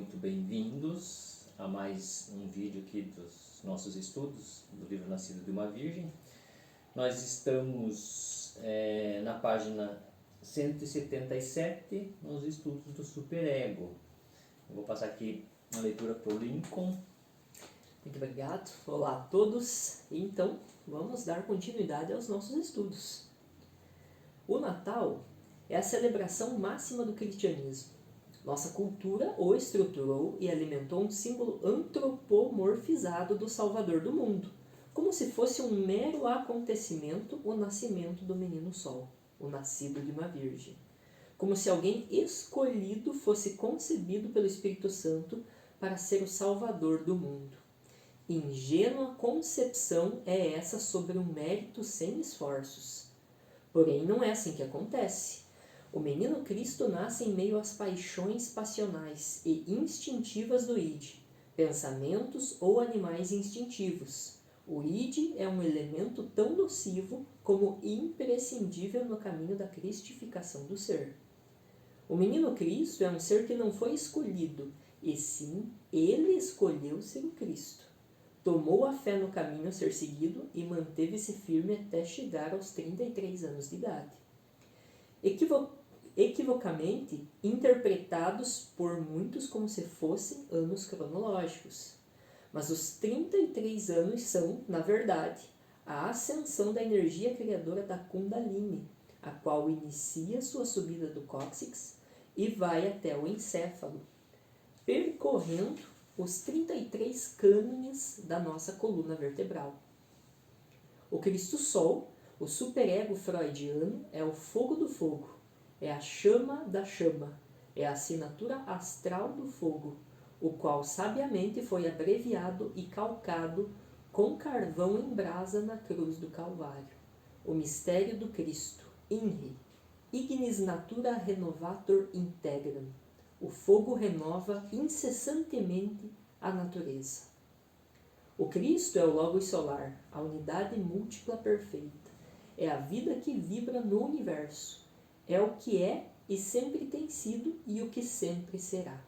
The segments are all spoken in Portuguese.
muito bem-vindos a mais um vídeo aqui dos nossos estudos do livro Nascido de uma Virgem. Nós estamos na página 177, nos estudos do superego. Eu vou passar aqui a leitura para o Lincoln. Muito obrigado. Olá a todos. Então, vamos dar continuidade aos nossos estudos. O Natal é a celebração máxima do cristianismo. Nossa cultura o estruturou e alimentou um símbolo antropomorfizado do Salvador do mundo, como se fosse um mero acontecimento o nascimento do menino Sol, o nascido de uma virgem. Como se alguém escolhido fosse concebido pelo Espírito Santo para ser o Salvador do mundo. Ingênua concepção é essa sobre um mérito sem esforços. Porém, não é assim que acontece. O menino Cristo nasce em meio às paixões passionais e instintivas do id, pensamentos ou animais instintivos. O id é um elemento tão nocivo como imprescindível no caminho da cristificação do ser. O menino Cristo é um ser que não foi escolhido, e sim, ele escolheu ser o Cristo. Tomou a fé no caminho a ser seguido e manteve-se firme até chegar aos 33 anos de idade. Equivocamente interpretados por muitos como se fossem anos cronológicos. Mas os 33 anos são, na verdade, a ascensão da energia criadora da Kundalini, a qual inicia sua subida do cóccix e vai até o encéfalo, percorrendo os 33 cânones da nossa coluna vertebral. O Cristo Sol, o superego freudiano, é o fogo do fogo, é a chama da chama, é a assinatura astral do fogo, o qual sabiamente foi abreviado e calcado com carvão em brasa na cruz do Calvário. O mistério do Cristo, INRI, Ignis Natura Renovator Integram. O fogo renova incessantemente a natureza. O Cristo é o Logos solar, a unidade múltipla perfeita. É a vida que vibra no universo. É o que é e sempre tem sido e o que sempre será.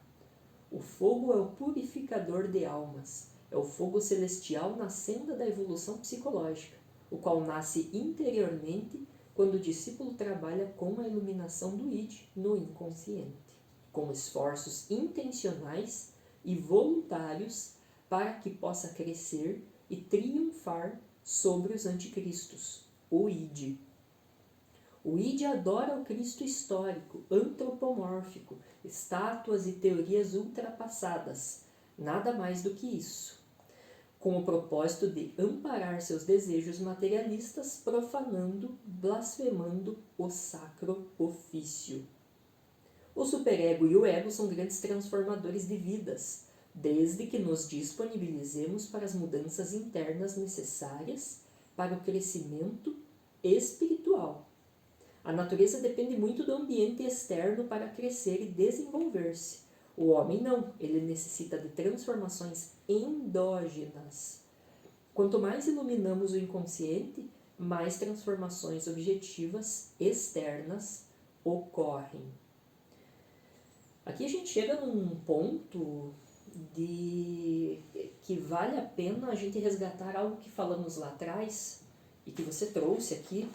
O fogo é o purificador de almas. É o fogo celestial na senda da evolução psicológica, o qual nasce interiormente quando o discípulo trabalha com a iluminação do id no inconsciente, com esforços intencionais e voluntários para que possa crescer e triunfar sobre os anticristos, o id. O id adora o Cristo histórico, antropomórfico, estátuas e teorias ultrapassadas, nada mais do que isso, com o propósito de amparar seus desejos materialistas, profanando, blasfemando o sacro ofício. O superego e o ego são grandes transformadores de vidas, desde que nos disponibilizemos para as mudanças internas necessárias para o crescimento espiritual. A natureza depende muito do ambiente externo para crescer e desenvolver-se. O homem não, ele necessita de transformações endógenas. Quanto mais iluminamos o inconsciente, mais transformações objetivas externas ocorrem. Aqui a gente chega num ponto que vale a pena a gente resgatar algo que falamos lá atrás e que você trouxe aqui,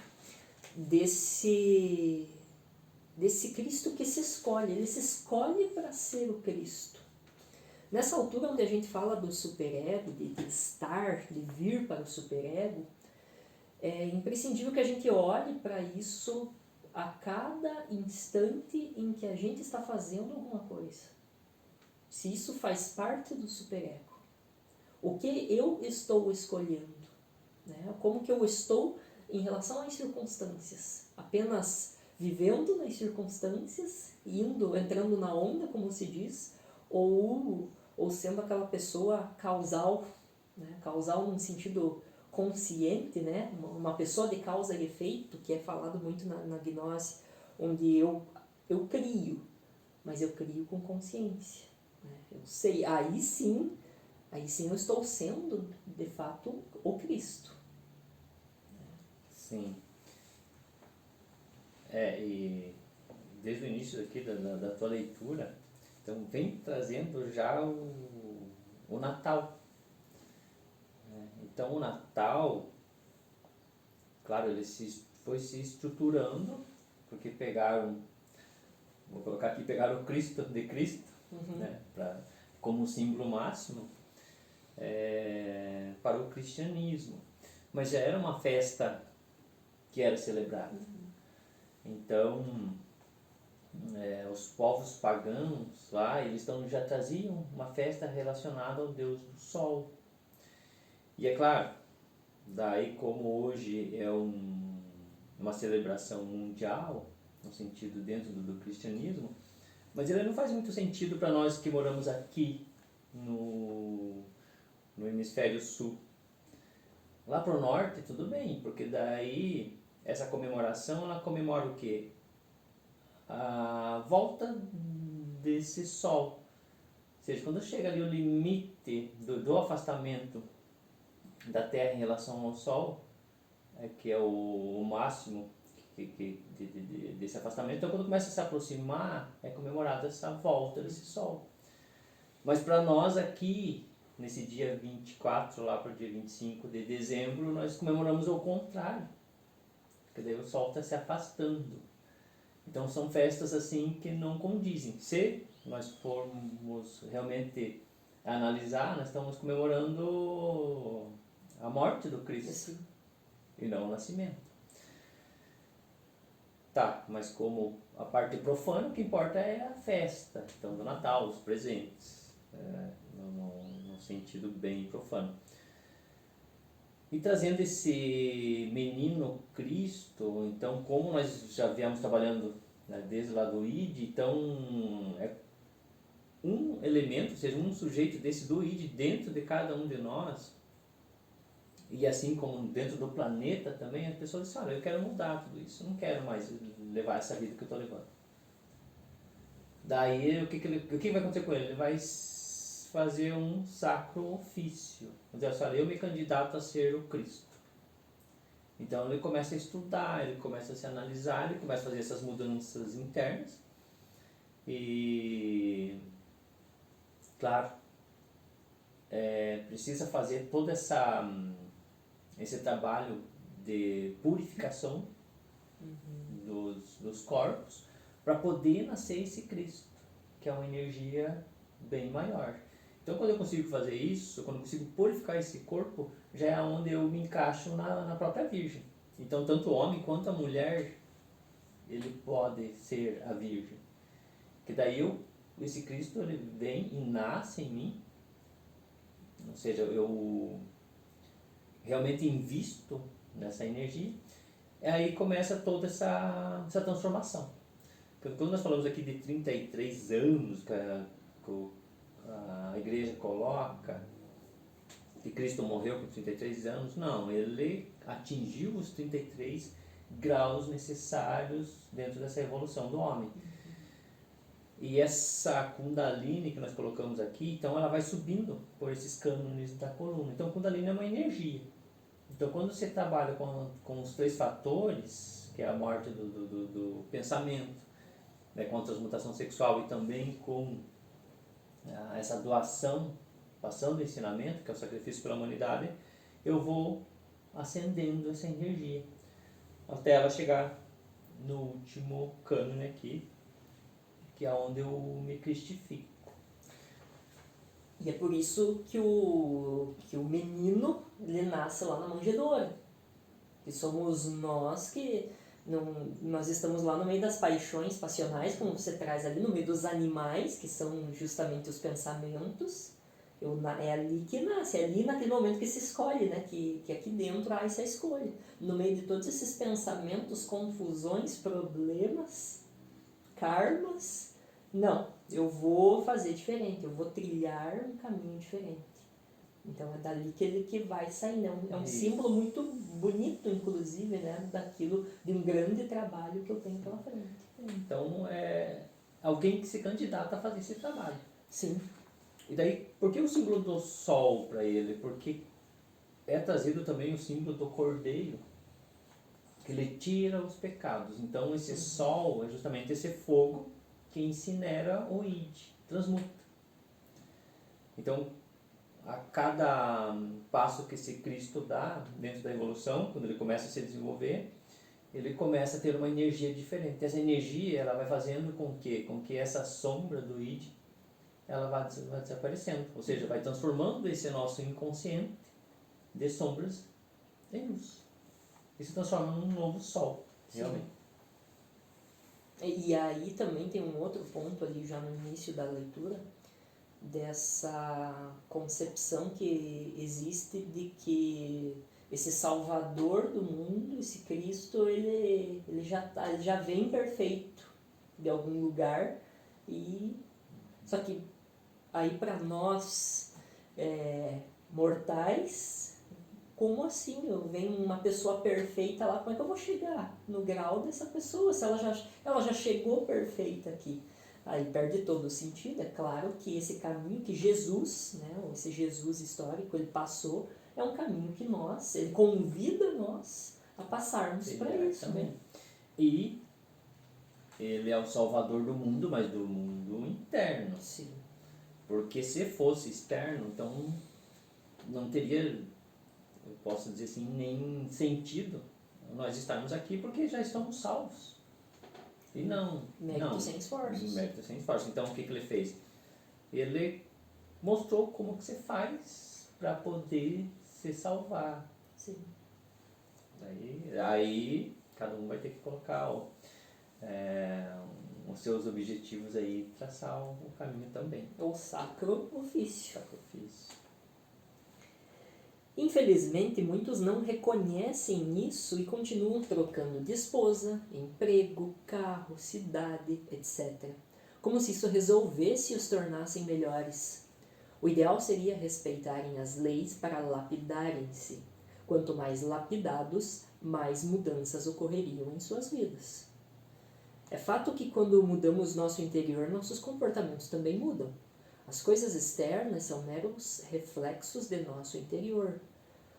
desse Cristo que se escolhe. Ele se escolhe para ser o Cristo. Nessa altura onde a gente fala do superego, de estar, de vir para o superego, é imprescindível que a gente olhe para isso a cada instante em que a gente está fazendo alguma coisa. Se isso faz parte do superego. O que eu estou escolhendo? Né? Como que eu estou em relação às circunstâncias? Apenas vivendo nas circunstâncias, entrando na onda, como se diz, ou sendo aquela pessoa causal, né? Causal num sentido consciente, né? Uma pessoa de causa e efeito, que é falado muito na gnose, onde eu crio, mas eu crio com consciência. Né? Eu sei, aí sim eu estou sendo, de fato, o Cristo. Sim. E desde o início aqui da tua leitura, Então vem trazendo já o Natal. Então o Natal, claro, ele foi se estruturando, porque vou colocar aqui, pegaram o Cristo de Cristo, né, como símbolo máximo, para o cristianismo. Mas já era uma festa que era celebrada. Então, os povos pagãos lá, eles já traziam uma festa relacionada ao Deus do Sol. E é claro, daí como hoje é uma celebração mundial, no sentido dentro do cristianismo, mas ele não faz muito sentido para nós que moramos aqui no hemisfério sul. Lá para o norte tudo bem, porque daí essa comemoração, ela comemora o quê? A volta desse sol. Ou seja, quando chega ali o limite do afastamento da Terra em relação ao Sol, que é o máximo desse afastamento, então quando começa a se aproximar, é comemorada essa volta desse Sol. Mas para nós aqui, nesse dia 24, lá para o dia 25 de dezembro, nós comemoramos ao contrário, porque daí o Sol está se afastando. Então são festas assim que não condizem. Se nós formos realmente analisar, nós estamos comemorando a morte do Cristo e não o nascimento. Tá, mas como a parte profana, o que importa é a festa, então do Natal, os presentes, no sentido bem profano. E trazendo esse menino Cristo, então como nós já viemos trabalhando, né, desde lá do ID, então é um elemento, ou seja, um sujeito desse do ID dentro de cada um de nós, e assim como dentro do planeta também, as pessoas dizem, olha, eu quero mudar tudo isso, eu não quero mais levar essa vida que eu estou levando. Daí o que vai acontecer com ele? Ele vai fazer um sacro ofício. Dizer assim, olha, eu me candidato a ser o Cristo. Então ele começa a estudar, ele começa a se analisar, ele começa a fazer essas mudanças internas. E, claro, precisa fazer todo esse trabalho de purificação dos corpos para poder nascer esse Cristo, que é uma energia bem maior. Então quando eu consigo fazer isso, quando eu consigo purificar esse corpo, já é onde eu me encaixo na própria Virgem. Então tanto o homem quanto a mulher, ele pode ser a Virgem. Que daí esse Cristo, ele vem e nasce em mim, ou seja, eu realmente invisto nessa energia, e aí começa toda essa transformação. Quando nós falamos aqui de 33 anos que a igreja coloca, que Cristo morreu com 33 anos, não, ele atingiu os 33 graus necessários dentro dessa evolução do homem. E essa Kundalini que nós colocamos aqui, então ela vai subindo por esses cânones da coluna. Então Kundalini é uma energia. Então quando você trabalha com os 3 fatores, que é a morte do pensamento, né, com a transmutação sexual e também com essa doação, passando o ensinamento, que é o sacrifício pela humanidade, eu vou acendendo essa energia até ela chegar no último cânone aqui, que é onde eu me cristifico. E é por isso que o menino, ele nasce lá na manjedoura. Que somos nós que nós estamos lá no meio das paixões passionais, como você traz ali, no meio dos animais, que são justamente os pensamentos. É ali que nasce, é ali naquele momento que se escolhe, né? Que aqui dentro há essa escolha. No meio de todos esses pensamentos, confusões, problemas, karmas, não, eu vou fazer diferente, eu vou trilhar um caminho diferente. Então é dali que ele que vai sair, né? É um símbolo muito bonito, inclusive, né? Daquilo, de um grande trabalho que eu tenho pela frente. Então é alguém que se candidata a fazer esse trabalho. Sim. E daí, por que o símbolo do sol para ele? Porque é trazido também o símbolo do cordeiro, que ele tira os pecados. Então esse sol é justamente esse fogo que incinera o id. transmuta. Então, a cada passo que esse Cristo dá dentro da evolução, quando ele começa a se desenvolver, ele começa a ter uma energia diferente. Essa energia ela vai fazendo com que essa sombra do id ela vai desaparecendo, ou seja, vai transformando esse nosso inconsciente de sombras em luz. E se transforma num novo sol, realmente. E aí também tem um outro ponto ali já no início da leitura, dessa concepção que existe de que esse Salvador do mundo, esse Cristo, ele já vem perfeito de algum lugar, e só que aí para nós mortais, como assim? Eu venho uma pessoa perfeita lá, como é que eu vou chegar no grau dessa pessoa, se ela já chegou perfeita aqui? Aí perde todo o sentido. É claro que esse caminho que Jesus, né, esse Jesus histórico, ele passou, é um caminho que ele convida nós a passarmos para isso, né? E ele é o salvador do mundo, mas do mundo interno. Sim. Porque se fosse externo, então não teria, eu posso dizer assim, nem sentido nós estarmos aqui, porque já estamos salvos. E Mérito sem esforços. Mérito sem esforços. Então o que ele fez? Ele mostrou como que você faz para poder se salvar. Sim. Aí cada um vai ter que colocar os seus objetivos aí, traçar o caminho também. O sacro ofício. Sacrifício. Infelizmente, muitos não reconhecem isso e continuam trocando de esposa, emprego, carro, cidade, etc. Como se isso resolvesse e os tornassem melhores. O ideal seria respeitarem as leis para lapidarem-se. Quanto mais lapidados, mais mudanças ocorreriam em suas vidas. É fato que quando mudamos nosso interior, nossos comportamentos também mudam. As coisas externas são meros reflexos de nosso interior.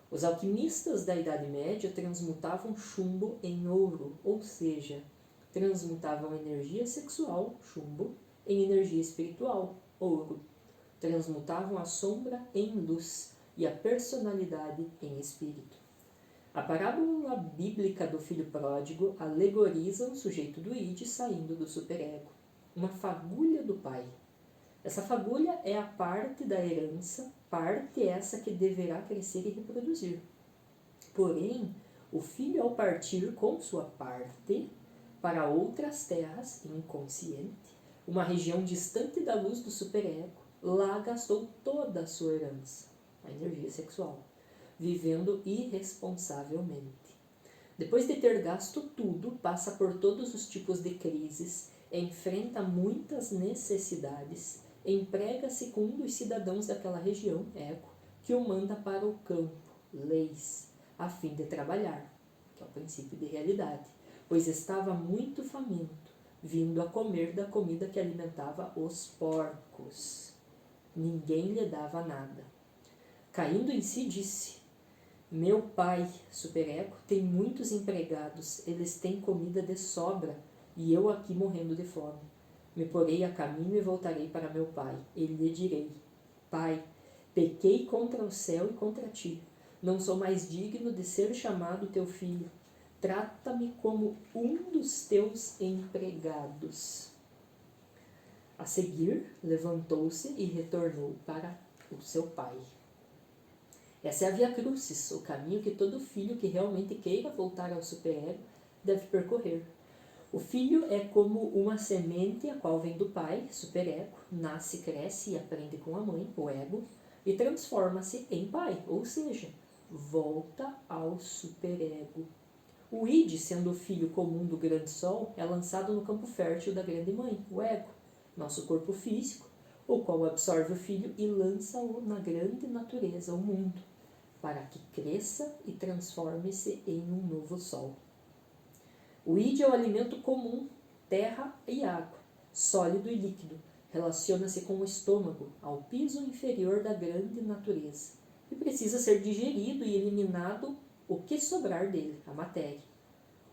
Os alquimistas da Idade Média transmutavam chumbo em ouro, ou seja, transmutavam energia sexual, chumbo, em energia espiritual, ouro. Transmutavam a sombra em luz e a personalidade em espírito. A parábola bíblica do filho pródigo alegoriza o sujeito do id saindo do superego, uma fagulha do pai. Essa fagulha é a parte da herança, parte essa que deverá crescer e reproduzir. Porém, o filho, ao partir com sua parte para outras terras, inconsciente, uma região distante da luz do superego, lá gastou toda a sua herança, a energia sexual, vivendo irresponsavelmente. Depois de ter gasto tudo, passa por todos os tipos de crises, enfrenta muitas necessidades, emprega-se com um dos cidadãos daquela região, ego, que o manda para o campo, leis, a fim de trabalhar, que é o princípio de realidade, pois estava muito faminto, vindo a comer da comida que alimentava os porcos. Ninguém lhe dava nada. Caindo em si, disse: meu pai, superego, tem muitos empregados, eles têm comida de sobra, e eu aqui morrendo de fome. Me porei a caminho e voltarei para meu pai. E lhe direi: pai, pequei contra o céu e contra ti. Não sou mais digno de ser chamado teu filho. Trata-me como um dos teus empregados. A seguir, levantou-se e retornou para o seu pai. Essa é a via crucis, o caminho que todo filho que realmente queira voltar ao superego deve percorrer. O filho é como uma semente a qual vem do pai, superego, nasce, cresce e aprende com a mãe, o ego, e transforma-se em pai, ou seja, volta ao superego. O id, sendo o filho comum do grande sol, é lançado no campo fértil da grande mãe, o ego, nosso corpo físico, o qual absorve o filho e lança-o na grande natureza, o mundo, para que cresça e transforme-se em um novo sol. O id é o alimento comum, terra e água, sólido e líquido, relaciona-se com o estômago, ao piso inferior da grande natureza, e precisa ser digerido e eliminado o que sobrar dele, a matéria.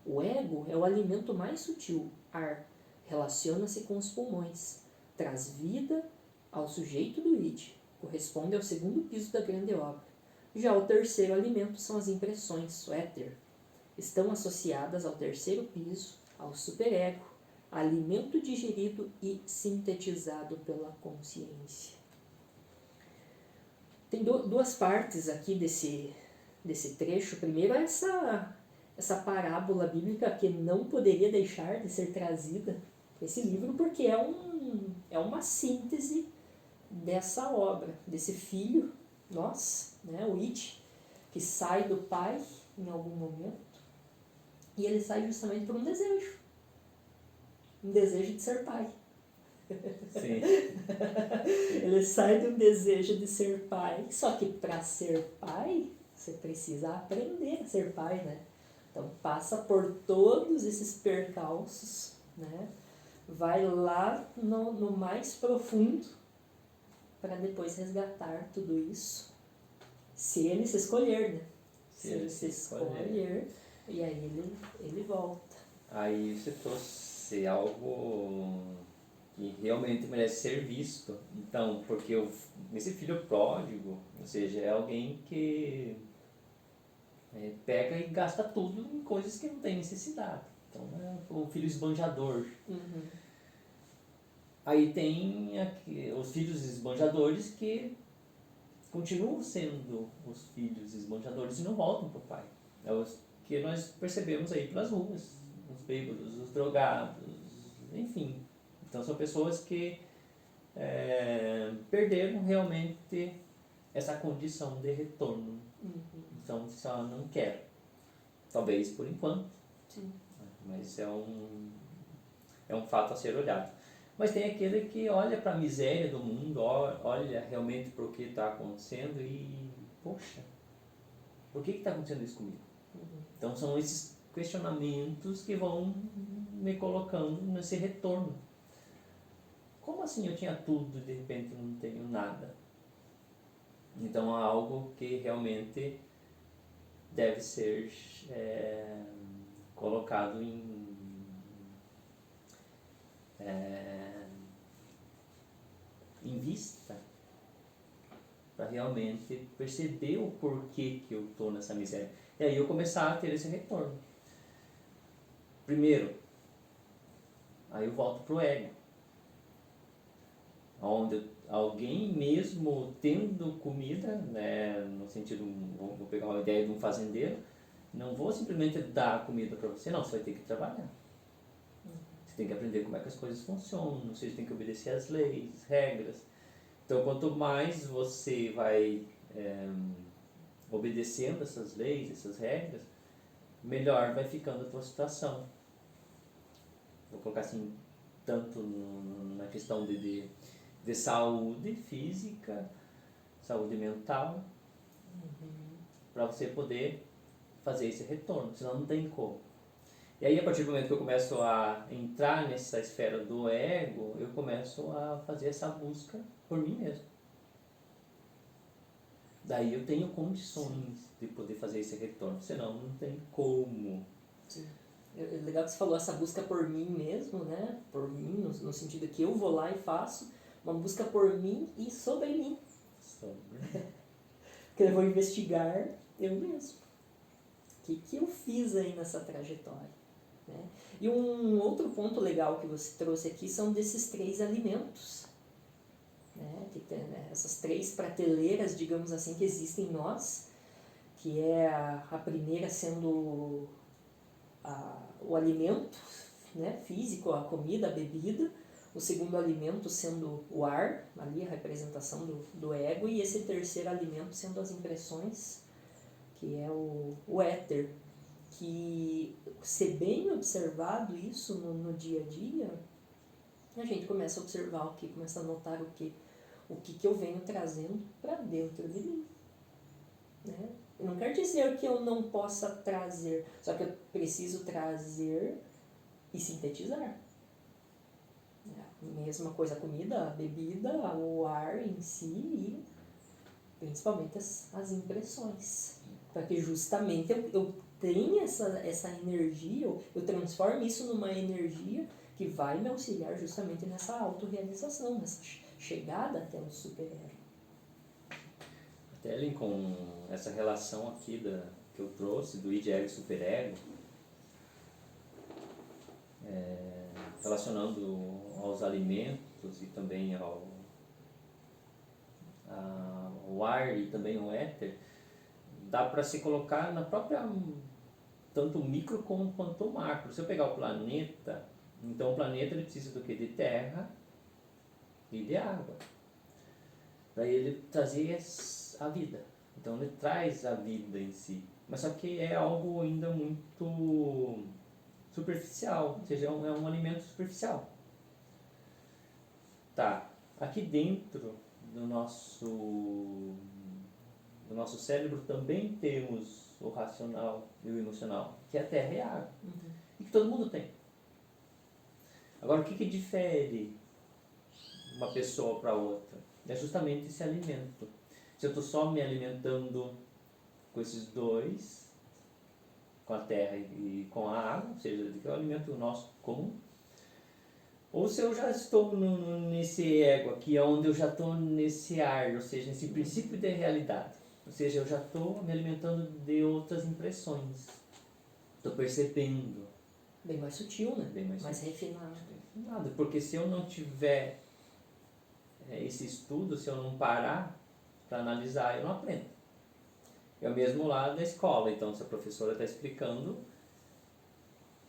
O ego é o alimento mais sutil, ar, relaciona-se com os pulmões, traz vida ao sujeito do id, corresponde ao segundo piso da grande obra. Já o terceiro alimento são as impressões, o éter. Estão associadas ao terceiro piso, ao superego, alimento digerido e sintetizado pela consciência. Tem duas partes aqui desse trecho. Primeiro, essa parábola bíblica que não poderia deixar de ser trazida para esse livro, porque é uma síntese dessa obra, desse filho, nós, né, o It, que sai do pai em algum momento, e ele sai justamente por um desejo de ser pai. Sim. Ele sai de um desejo de ser pai, só que para ser pai, você precisa aprender a ser pai, né? Então passa por todos esses percalços, né? Vai lá no mais profundo para depois resgatar tudo isso, se ele se escolher, né? Se ele se escolher, e aí ele volta. Aí você trouxe algo que realmente merece ser visto. Então, porque esse filho pródigo, ou seja, é alguém que pega e gasta tudo em coisas que não tem necessidade. Então, é o filho esbanjador. Uhum. Aí tem aqui, os filhos esbanjadores que continuam sendo os filhos esbanjadores e não voltam para o pai. É os que nós percebemos aí pelas ruas, os bêbados, os drogados, enfim. Então são pessoas que perderam realmente essa condição de retorno. Uhum. Então só não quer. Talvez por enquanto. Sim. Mas é um fato a ser olhado. Mas tem aquele que olha para a miséria do mundo, olha realmente para o que está acontecendo e, poxa, por que está acontecendo isso comigo? Uhum. Então são esses questionamentos que vão me colocando nesse retorno. Como assim eu tinha tudo e de repente não tenho nada? Então há algo que realmente deve ser colocado em vista para realmente perceber o porquê que eu estou nessa miséria. E aí eu começar a ter esse retorno. Primeiro, aí eu volto para o ego. Onde alguém mesmo tendo comida, né, no sentido, vou pegar uma ideia de um fazendeiro, não vou simplesmente dar comida para você, não, você vai ter que trabalhar. Você tem que aprender como é que as coisas funcionam, você tem que obedecer às leis, regras. Então, quanto mais você vai obedecendo essas leis, essas regras, melhor vai ficando a tua situação. Vou colocar assim, tanto na questão de saúde física, saúde mental, para você poder fazer esse retorno, senão não tem como. E aí, a partir do momento que eu começo a entrar nessa esfera do ego, eu começo a fazer essa busca por mim mesmo. Daí eu tenho condições de poder fazer esse retorno, senão não tem como. Sim. É legal que você falou essa busca por mim mesmo, né? Por mim, no sentido que eu vou lá e faço uma busca por mim e sobre mim. Que eu vou investigar eu mesmo. O que eu fiz aí nessa trajetória? Né? E um outro ponto legal que você trouxe aqui são desses 3 alimentos. Né? Que tem, né? Essas 3 prateleiras, digamos assim, que existem em nós, que é a primeira sendo o alimento, né? Físico, a comida, a bebida, o segundo alimento sendo o ar, ali a representação do ego, e esse terceiro alimento sendo as impressões, que é o éter, que, se bem observado isso no dia a dia, a gente começa a observar o que, começa a notar o que eu venho trazendo para dentro de mim. Né? Não quer dizer que eu não possa trazer, só que eu preciso trazer e sintetizar. Mesma coisa a comida, a bebida, o ar em si e principalmente as impressões. Para que justamente eu tenha essa energia, eu transforme isso numa energia que vai me auxiliar justamente nessa autorrealização, nessa chegada até o superego. Até com essa relação aqui que eu trouxe do id, ego e superego, relacionando aos alimentos e também ao ar e também ao éter, dá para se colocar na própria, tanto o micro quanto o macro. Se eu pegar o planeta, então o planeta ele precisa do que? De terra e de água. Daí ele trazia a vida. Então ele traz a vida em si. Mas só que é algo ainda muito superficial, ou seja, é um alimento superficial. Tá, aqui dentro do nosso cérebro também temos o racional e o emocional, que é a terra e a água, e que todo mundo tem. Agora, o que difere uma pessoa para outra? É justamente esse alimento. Se eu estou só me alimentando com esses dois, com a terra e com a água, ou seja, que é o alimento nosso comum, ou se eu já estou nesse ego aqui, onde eu já estou nesse ar, ou seja, nesse princípio de realidade. Ou seja, eu já estou me alimentando de outras impressões. Estou percebendo. Bem mais sutil, né? Bem mais sutil. Refinado. Nada, porque se eu não tiver esse estudo, se eu não parar para analisar, eu não aprendo. É o mesmo lado da escola, então se a professora está explicando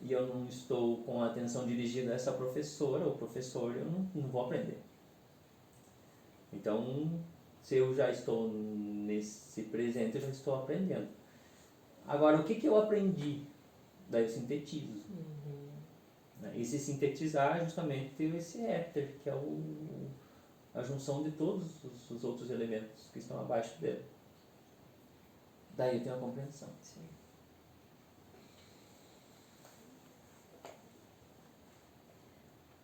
e eu não estou com a atenção dirigida a essa professora ou professor, eu não vou aprender. Então, se eu já estou nesse presente, eu já estou aprendendo. Agora, o que eu aprendi? Daí eu sintetizo. E se sintetizar é justamente esse éter, que é a junção de todos os outros elementos que estão abaixo dele. Daí eu tenho a compreensão. Sim.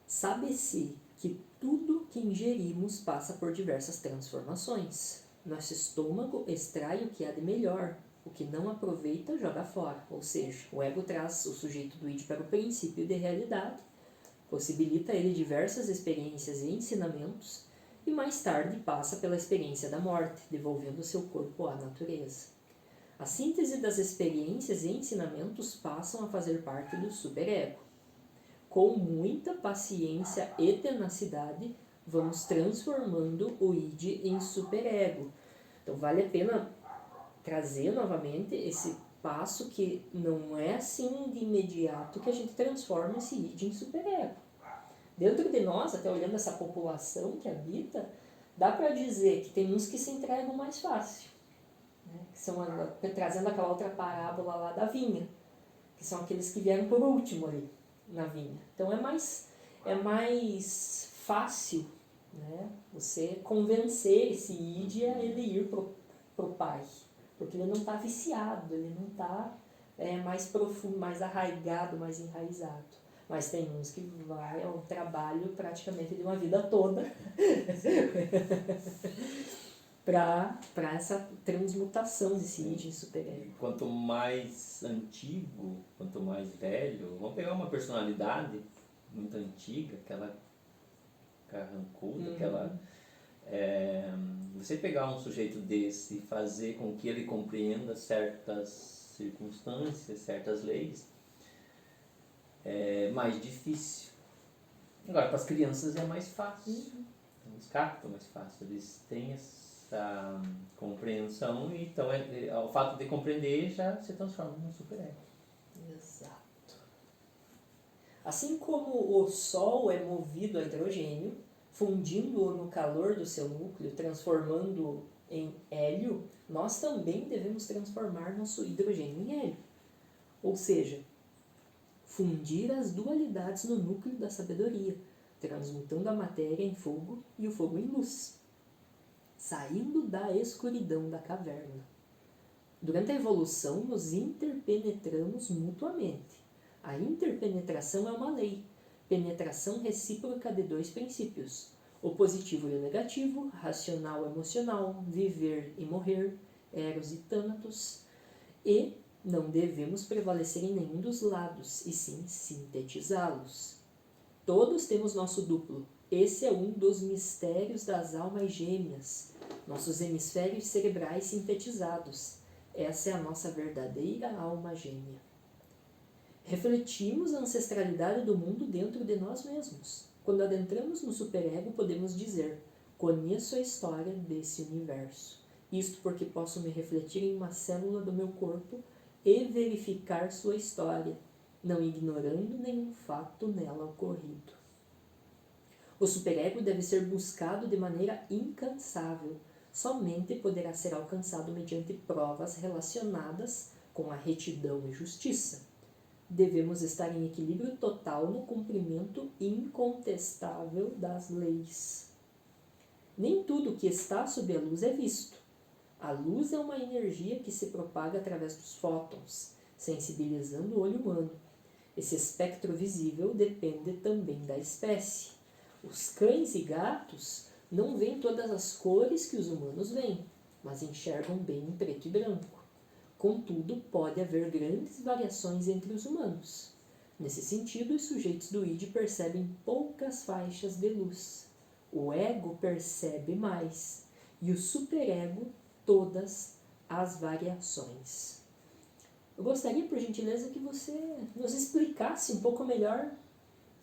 Sabe-se que tudo que ingerimos passa por diversas transformações. Nosso estômago extrai o que há de melhor, o que não aproveita joga fora. Ou seja, o ego traz o sujeito do id para o princípio de realidade, possibilita ele diversas experiências e ensinamentos, e mais tarde passa pela experiência da morte, devolvendo seu corpo à natureza. A síntese das experiências e ensinamentos passam a fazer parte do superego. Com muita paciência e tenacidade, vamos transformando o id em superego. Então vale a pena trazer novamente esse passo que não é assim de imediato que a gente transforma esse id em superego. Dentro de nós, até olhando essa população que habita, dá para dizer que tem uns que se entregam mais fácil, né? Que são, trazendo aquela outra parábola lá da vinha, que são aqueles que vieram por último ali na vinha. Então é mais fácil, né, você convencer esse id a ele ir pro pai, porque ele não está viciado, ele não está mais profundo, mais arraigado, mais enraizado. Mas tem uns que vai ao trabalho praticamente de uma vida toda para essa transmutação desse id em superego. Quanto mais antigo, quanto mais velho, vamos pegar uma personalidade muito antiga, aquela carrancuda, aquela... você pegar um sujeito desse e fazer com que ele compreenda certas circunstâncias, certas leis, é mais difícil. Agora, para as crianças é mais fácil. Eles captam mais fácil, eles têm essa compreensão, e então o fato de compreender já se transforma num superego. Exato. Assim como o Sol é movido a hidrogênio, fundindo-o no calor do seu núcleo, transformando-o em hélio, nós também devemos transformar nosso hidrogênio em hélio. Ou seja, fundir as dualidades no núcleo da sabedoria, transmutando a matéria em fogo e o fogo em luz, saindo da escuridão da caverna. Durante a evolução, nos interpenetramos mutuamente. A interpenetração é uma lei, penetração recíproca de dois princípios, o positivo e o negativo, racional e emocional, viver e morrer, eros e thanatos, e não devemos prevalecer em nenhum dos lados, e sim sintetizá-los. Todos temos nosso duplo. Esse é um dos mistérios das almas gêmeas, nossos hemisférios cerebrais sintetizados. Essa é a nossa verdadeira alma gêmea. Refletimos a ancestralidade do mundo dentro de nós mesmos. Quando adentramos no superego, podemos dizer: conheço a história desse universo. Isto porque posso me refletir em uma célula do meu corpo e verificar sua história, não ignorando nenhum fato nela ocorrido. O superego deve ser buscado de maneira incansável. Somente poderá ser alcançado mediante provas relacionadas com a retidão e justiça. Devemos estar em equilíbrio total no cumprimento incontestável das leis. Nem tudo que está sob a luz é visto. A luz é uma energia que se propaga através dos fótons, sensibilizando o olho humano. Esse espectro visível depende também da espécie. Os cães e gatos não veem todas as cores que os humanos veem, mas enxergam bem em preto e branco. Contudo, pode haver grandes variações entre os humanos. Nesse sentido, os sujeitos do id percebem poucas faixas de luz. O ego percebe mais, e o superego todas as variações. Eu gostaria, por gentileza, que você nos explicasse um pouco melhor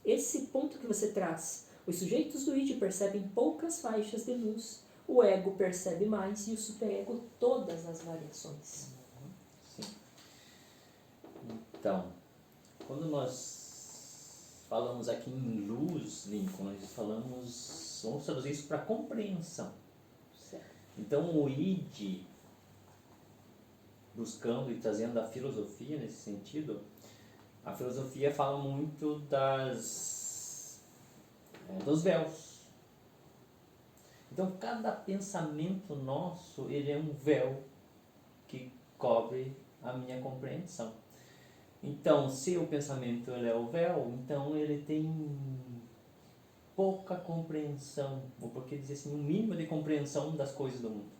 esse ponto que você traz. Os sujeitos do id percebem poucas faixas de luz, o ego percebe mais e o superego todas as variações. Sim. Então, quando nós falamos aqui em luz, Lincoln, nós vamos traduzir isso para compreensão. Certo. Então, o id, buscando e trazendo a filosofia nesse sentido, a filosofia fala muito dos véus. Então, cada pensamento nosso, ele é um véu que cobre a minha compreensão. Então, se o pensamento ele é o véu, então ele tem pouca compreensão, ou por que dizer assim, um mínimo de compreensão das coisas do mundo.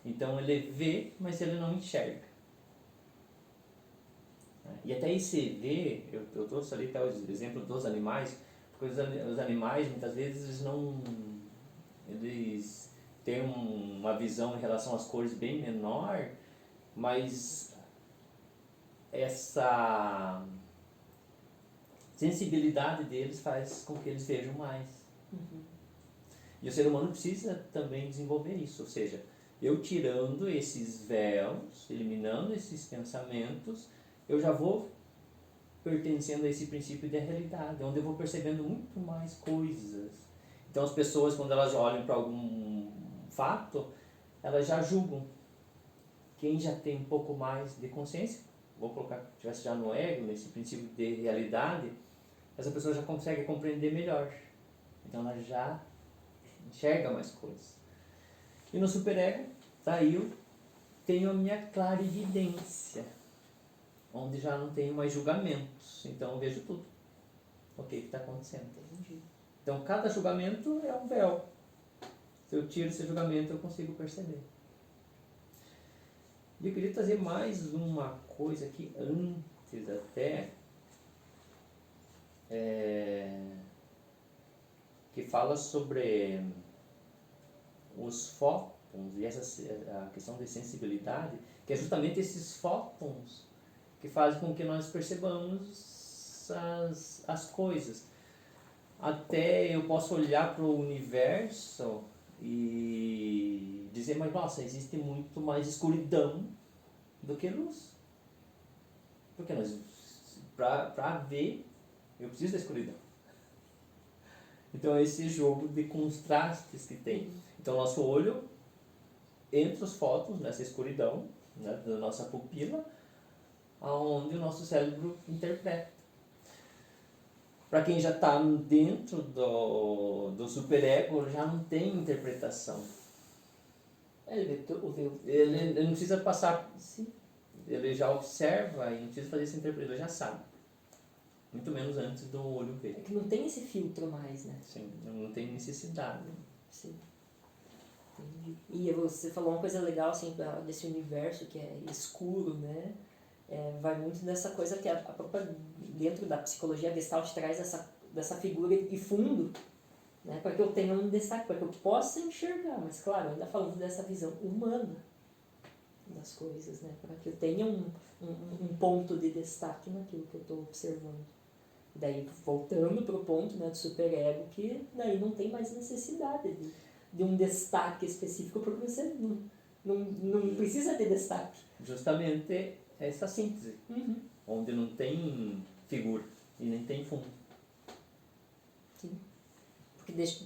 Então, ele vê, mas ele não enxerga. E até esse ver, eu trouxe ali até o exemplo dos animais, porque os animais, muitas vezes, eles têm uma visão em relação às cores bem menor, mas essa sensibilidade deles faz com que eles vejam mais. E o ser humano precisa também desenvolver isso, ou seja, eu tirando esses véus, eliminando esses pensamentos, eu já vou pertencendo a esse princípio da realidade, onde eu vou percebendo muito mais coisas. Então as pessoas, quando elas olham para algum fato, elas já julgam. Quem já tem um pouco mais de consciência, vou colocar, tivesse já no ego, nesse princípio de realidade, essa pessoa já consegue compreender melhor. Então ela já enxerga mais coisas. E no superego, daí eu tenho a minha clarividência, onde já não tenho mais julgamentos. Então eu vejo tudo. O que está acontecendo. Entendi. Então cada julgamento é um véu. Se eu tiro esse julgamento, eu consigo perceber. E eu queria trazer mais uma coisa aqui, antes até, que fala sobre os fótons e a questão de sensibilidade, que é justamente esses fótons que fazem com que nós percebamos as coisas. Até eu posso olhar para o universo e dizer, mas nossa, existe muito mais escuridão do que luz. Porque para ver, eu preciso da escuridão. Então é esse jogo de contrastes que tem. Então nosso olho entra os fótons nessa escuridão, né, da nossa pupila, aonde o nosso cérebro interpreta. Para quem já está dentro do superego, já não tem interpretação. Ele não precisa passar, ele já observa e não precisa fazer essa interpretação, ele já sabe. Muito menos antes do olho ver. É que não tem esse filtro mais, né? Sim, não tem necessidade. Sim. Entendi. E você falou uma coisa legal, assim, desse universo que é escuro, né? Vai muito nessa coisa que a própria, dentro da psicologia Gestalt traz essa dessa figura de fundo, né, para que eu tenha um destaque, para que eu possa enxergar, mas claro, ainda falando dessa visão humana das coisas, né, para que eu tenha um ponto de destaque naquilo que eu estou observando. Daí, voltando para o ponto, né, do superego, que daí não tem mais necessidade de um destaque específico, porque você não precisa ter destaque. Justamente essa síntese, onde não tem figura e nem tem fundo. Sim.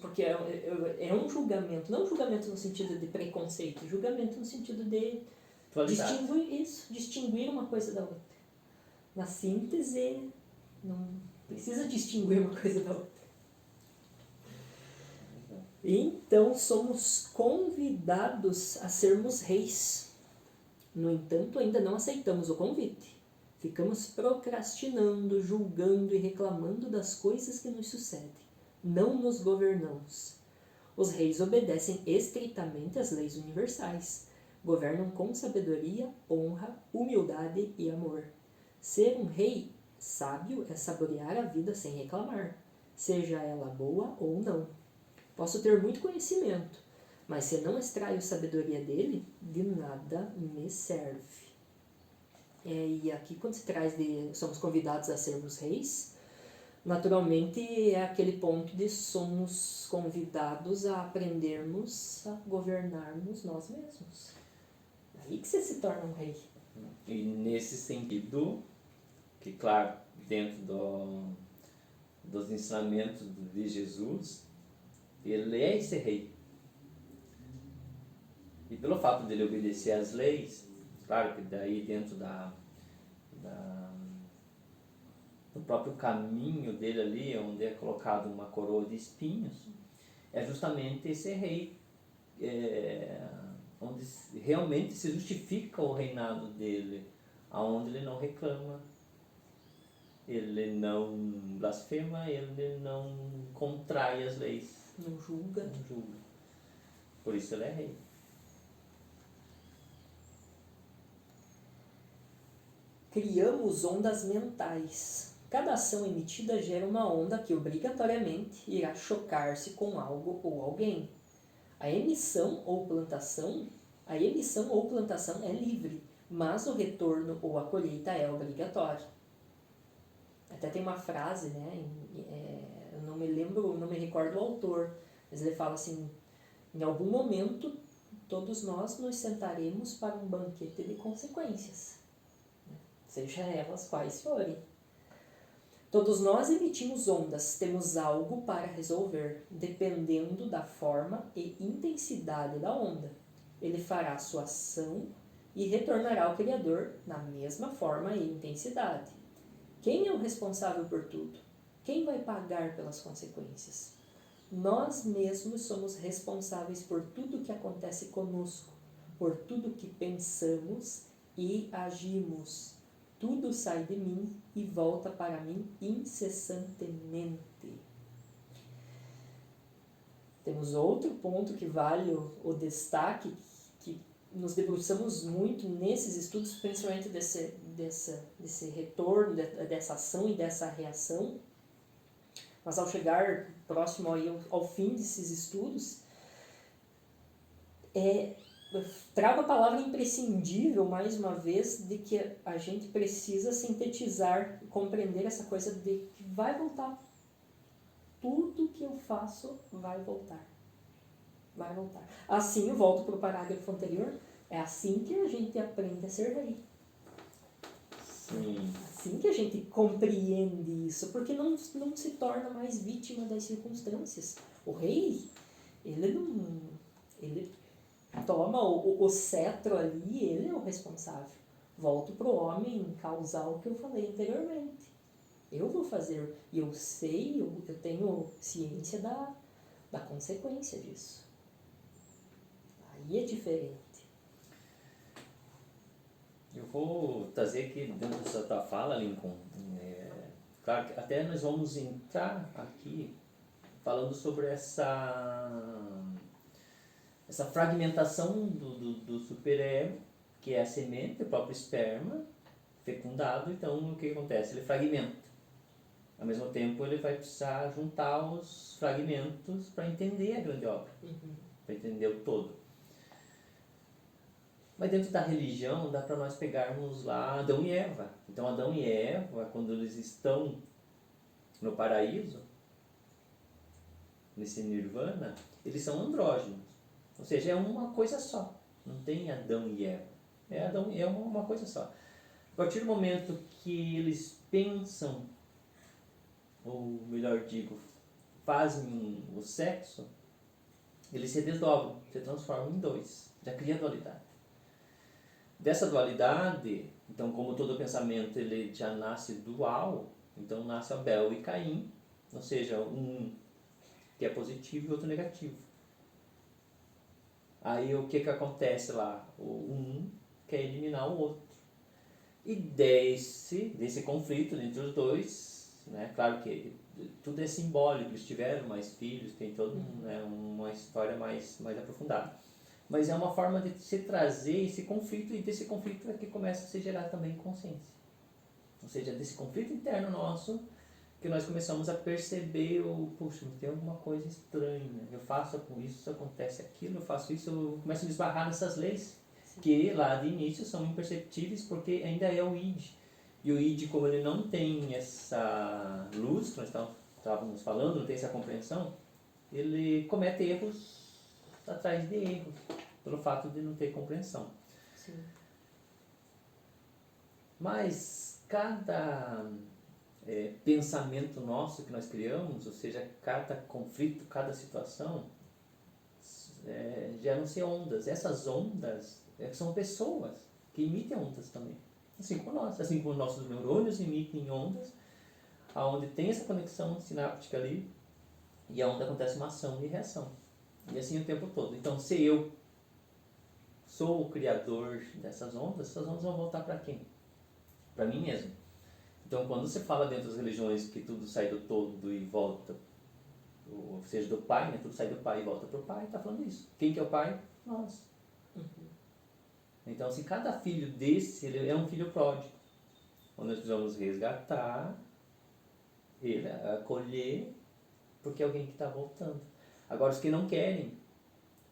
Porque é um julgamento, não um julgamento no sentido de preconceito, julgamento no sentido de distinguir uma coisa da outra. Na síntese, não precisa distinguir uma coisa da outra. Então, somos convidados a sermos reis. No entanto, ainda não aceitamos o convite. Ficamos procrastinando, julgando e reclamando das coisas que nos sucedem. Não nos governamos. Os reis obedecem estritamente às leis universais. Governam com sabedoria, honra, humildade e amor. Ser um rei sábio é saborear a vida sem reclamar, seja ela boa ou não. Posso ter muito conhecimento, mas se não extraio sabedoria dele, de nada me serve. E aqui, quando se traz somos convidados a sermos reis, naturalmente é aquele ponto de somos convidados a aprendermos a governarmos nós mesmos. Aí que você se torna um rei. E nesse sentido, que claro, dentro dos ensinamentos de Jesus, ele é esse rei. E pelo fato dele obedecer às leis, claro que daí dentro do próprio caminho dele ali, onde é colocado uma coroa de espinhos, é justamente esse rei, onde realmente se justifica o reinado dele, aonde ele não reclama, ele não blasfema, ele não contrai as leis. Não julga. Por isso ele é rei. Criamos ondas mentais. Cada ação emitida gera uma onda que obrigatoriamente irá chocar-se com algo ou alguém. A emissão ou plantação é livre, mas o retorno ou a colheita é obrigatório. Até tem uma frase, né? Eu não me recordo o autor, mas ele fala assim: em algum momento todos nós nos sentaremos para um banquete de consequências, seja elas quais forem. Todos nós emitimos ondas, temos algo para resolver, dependendo da forma e intensidade da onda. Ele fará sua ação e retornará ao Criador na mesma forma e intensidade. Quem é o responsável por tudo? Quem vai pagar pelas consequências? Nós mesmos somos responsáveis por tudo que acontece conosco, por tudo que pensamos e agimos. Tudo sai de mim e volta para mim incessantemente. Temos outro ponto que vale o destaque, que nos debruçamos muito nesses estudos, principalmente desse retorno, dessa ação e dessa reação. Mas ao chegar próximo ao fim desses estudos, trago a palavra imprescindível, mais uma vez, de que a gente precisa sintetizar, compreender essa coisa de que vai voltar. Tudo que eu faço vai voltar. Vai voltar. Assim, eu volto para o parágrafo anterior, é assim que a gente aprende a ser rei. Sim. Assim que a gente compreende isso, porque não se torna mais vítima das circunstâncias. O rei, ele toma o cetro ali, ele é o responsável. Volto para o homem causar o que eu falei anteriormente. Eu vou fazer, e eu sei, eu tenho ciência da consequência disso. Aí é diferente. Eu vou trazer aqui dentro dessa tua fala, Lincoln, claro que até nós vamos entrar aqui falando sobre essa fragmentação do superego, que é a semente, o próprio esperma fecundado. Então o que acontece? Ele fragmenta. Ao mesmo tempo, ele vai precisar juntar os fragmentos para entender a grande obra, para entender o todo. Mas dentro da religião, dá para nós pegarmos lá Adão e Eva. Então, Adão e Eva, quando eles estão no paraíso, nesse nirvana, eles são andrógenos. Ou seja, é uma coisa só. Não tem Adão e Eva. É uma coisa só. A partir do momento que eles pensam, ou melhor digo, fazem o sexo, eles se desdobram, se transformam em dois. Já cria dualidade. Dessa dualidade, então, como todo pensamento ele já nasce dual, então nasce Abel e Caim, ou seja, um que é positivo e outro negativo. Aí o que acontece lá? Um quer eliminar o outro. E desse conflito entre os dois, né? Claro que tudo é simbólico, eles tiveram mais filhos, tem toda uma história mais aprofundada. Mas é uma forma de se trazer esse conflito, e desse conflito é que começa a se gerar também consciência. Ou seja, desse conflito interno nosso, que nós começamos a perceber puxa, tem alguma coisa estranha, eu faço com isso acontece aquilo, eu faço isso, eu começo a me esbarrar nessas leis, que lá de início são imperceptíveis, porque ainda é o id. E o id, como ele não tem essa luz, que nós estávamos falando, não tem essa compreensão, ele comete erros atrás de erros, pelo fato de não ter compreensão. Sim. Mas cada pensamento nosso que nós criamos, ou seja, cada conflito, cada situação, geram-se ondas. Essas ondas são pessoas que emitem ondas também, assim como nós, assim como nossos neurônios emitem ondas, aonde tem essa conexão sináptica ali, e aonde acontece uma ação e reação. E assim o tempo todo. Então, se eu sou o criador dessas ondas, essas ondas vão voltar para quem? Para mim mesmo. Então, quando você fala dentro das religiões que tudo sai do todo e volta, ou seja, do pai, né? Tudo sai do pai e volta para o pai, está falando isso. Quem que é o pai? Nós. Então, assim, cada filho desse, ele é um filho pródigo. Onde nós precisamos resgatar, ele, acolher, porque é alguém que está voltando. Agora, os que não querem,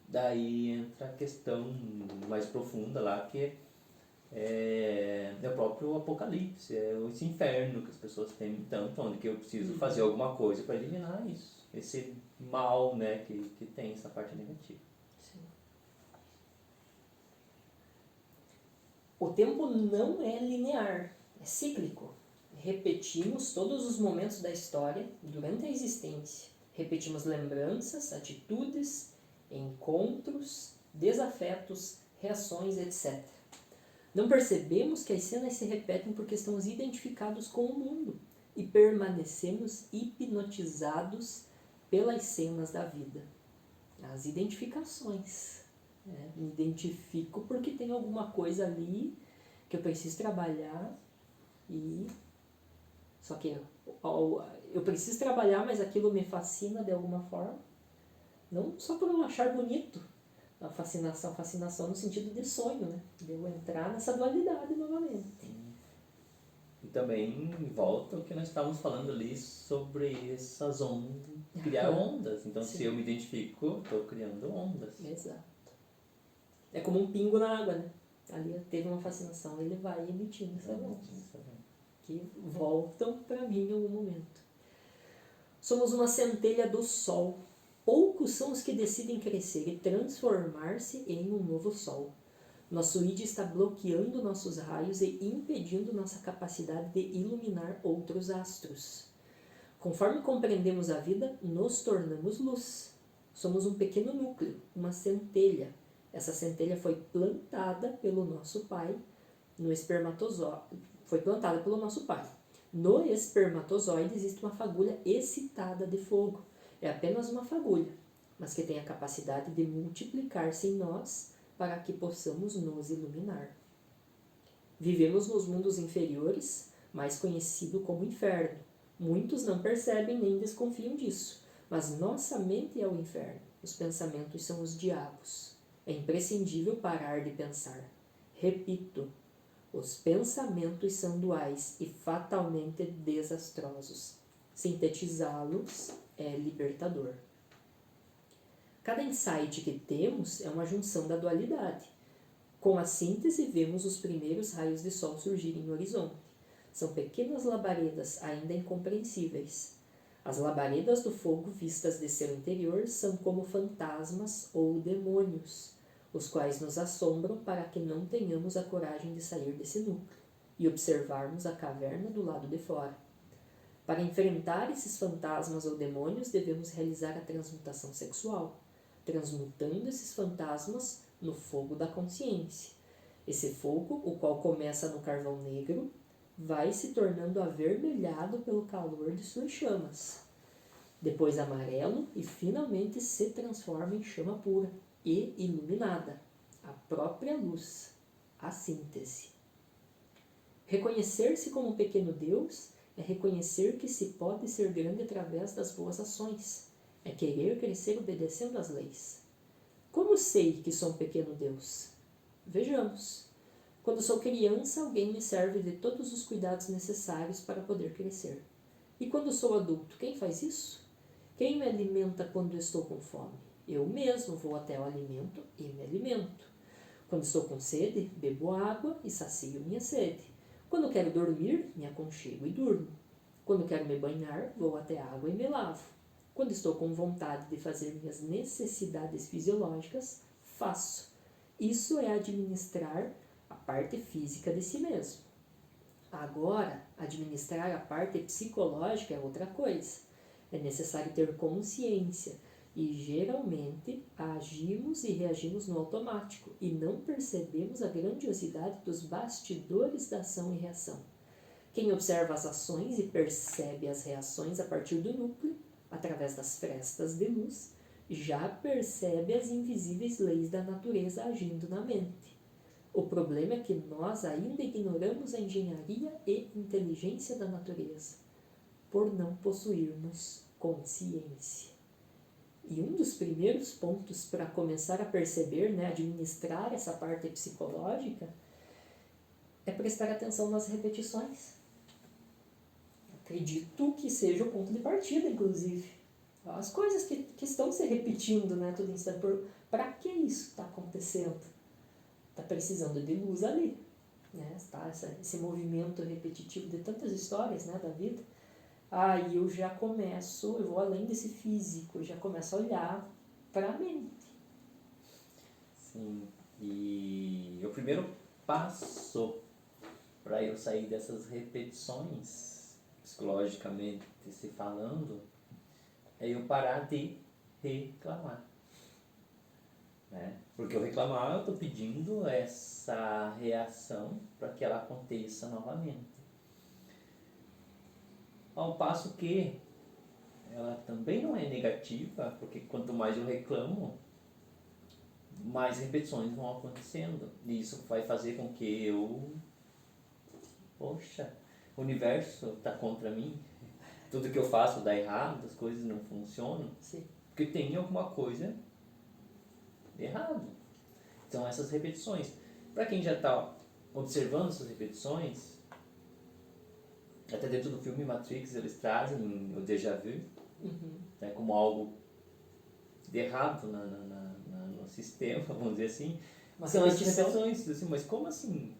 daí entra a questão mais profunda lá, que é o próprio apocalipse, é esse inferno que as pessoas temem tanto, onde que eu preciso fazer alguma coisa para eliminar isso, esse mal, né, que tem essa parte negativa. Sim. O tempo não é linear, é cíclico. Repetimos todos os momentos da história durante a existência. Repetimos lembranças, atitudes, encontros, desafetos, reações, etc. Não percebemos que as cenas se repetem porque estamos identificados com o mundo e permanecemos hipnotizados pelas cenas da vida. As identificações. Me identifico porque tem alguma coisa ali que eu preciso trabalhar e... Só que eu preciso trabalhar, mas aquilo me fascina de alguma forma. Não só por eu achar bonito a fascinação no sentido de sonho, né? De eu entrar nessa dualidade novamente. E também volta o que nós estávamos falando ali sobre essas ondas, criar ondas. Então, Sim. se eu me identifico, estou criando ondas. Exato. É como um pingo na água, né? Ali teve uma fascinação, ele vai emitindo essas ondas que voltam para mim em algum momento. Somos uma centelha do Sol. Poucos são os que decidem crescer e transformar-se em um novo Sol. Nosso id está bloqueando nossos raios e impedindo nossa capacidade de iluminar outros astros. Conforme compreendemos a vida, nos tornamos luz. Somos um pequeno núcleo, uma centelha. Essa centelha foi plantada pelo nosso pai no espermatozoide. No espermatozoide existe uma fagulha excitada de fogo. É apenas uma fagulha, mas que tem a capacidade de multiplicar-se em nós para que possamos nos iluminar. Vivemos nos mundos inferiores, mais conhecido como inferno. Muitos não percebem nem desconfiam disso, mas nossa mente é o inferno. Os pensamentos são os diabos. É imprescindível parar de pensar. Repito, os pensamentos são duais e fatalmente desastrosos. Sintetizá-los é libertador. Cada insight que temos é uma junção da dualidade. Com a síntese, vemos os primeiros raios de sol surgirem no horizonte. São pequenas labaredas ainda incompreensíveis. As labaredas do fogo vistas de seu interior são como fantasmas ou demônios, os quais nos assombram para que não tenhamos a coragem de sair desse núcleo e observarmos a caverna do lado de fora. Para enfrentar esses fantasmas ou demônios, devemos realizar a transmutação sexual, transmutando esses fantasmas no fogo da consciência. Esse fogo, o qual começa no carvão negro, vai se tornando avermelhado pelo calor de suas chamas, depois amarelo e finalmente se transforma em chama pura e iluminada, a própria luz, a síntese. Reconhecer-se como um pequeno Deus é reconhecer que se pode ser grande através das boas ações, é querer crescer obedecendo às leis. Como sei que sou um pequeno Deus? Vejamos. Quando sou criança, alguém me serve de todos os cuidados necessários para poder crescer. E quando sou adulto, quem faz isso? Quem me alimenta quando estou com fome? Eu mesmo vou até o alimento e me alimento. Quando estou com sede, bebo água e sacio minha sede. Quando quero dormir, me aconchego e durmo. Quando quero me banhar, vou até a água e me lavo. Quando estou com vontade de fazer minhas necessidades fisiológicas, faço. Isso é administrar a parte física de si mesmo. Agora, administrar a parte psicológica é outra coisa. É necessário ter consciência e, geralmente, agimos e reagimos no automático e não percebemos a grandiosidade dos bastidores da ação e reação. Quem observa as ações e percebe as reações a partir do núcleo, através das frestas de luz, já percebe as invisíveis leis da natureza agindo na mente. O problema é que nós ainda ignoramos a engenharia e inteligência da natureza, por não possuirmos consciência. E um dos primeiros pontos para começar a perceber, administrar essa parte psicológica, é prestar atenção nas repetições. Acredito que seja o ponto de partida, inclusive. As coisas que estão se repetindo, todo instante. Para que isso está acontecendo? Está precisando de luz ali. Tá? Esse movimento repetitivo de tantas histórias da vida. Aí eu já começo, eu vou além desse físico, eu já começo a olhar para a mente. Sim, e o primeiro passo para eu sair dessas repetições, psicologicamente se falando, é eu parar de reclamar. Porque eu reclamar, eu estou pedindo essa reação para que ela aconteça novamente. Ao passo que ela também não é negativa, porque quanto mais eu reclamo, mais repetições vão acontecendo. E isso vai fazer com que o universo está contra mim. Tudo que eu faço dá errado, as coisas não funcionam. Sim. Porque tem alguma coisa errado. Então essas repetições. Para quem já está observando essas repetições, até dentro do filme Matrix eles trazem o déjà vu, como algo de errado no sistema, vamos dizer assim. Uma são as repetição. repetições, assim, mas como assim?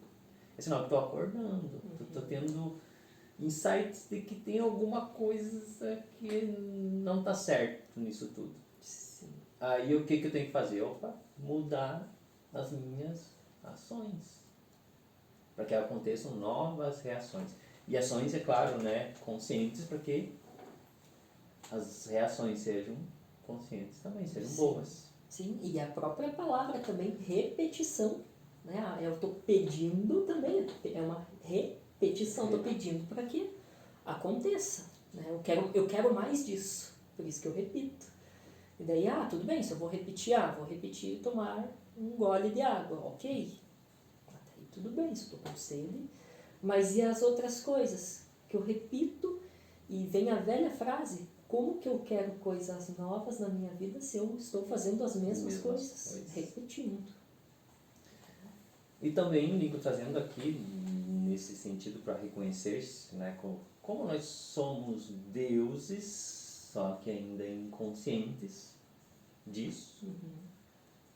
É sinal que estou acordando, estou tendo insights de que tem alguma coisa que não está certo nisso tudo. Sim. Aí o que eu tenho que fazer? Mudar as minhas ações, para que aconteçam novas reações. E ações, é claro, conscientes, para que as reações sejam conscientes também, sejam boas. Sim, e a própria palavra também, repetição. Eu estou pedindo também, é uma repetição, estou pedindo para que aconteça. Eu quero mais disso, por isso que eu repito. E daí, tudo bem, se eu vou repetir tomar um gole de água, ok. Até aí tudo bem, se eu estou com sede. Mas e as outras coisas que eu repito e vem a velha frase, como que eu quero coisas novas na minha vida se eu estou fazendo as mesmas coisas, repetindo. E também, Nico, trazendo aqui, nesse sentido para reconhecer-se, né, como nós somos deuses, só que ainda inconscientes disso.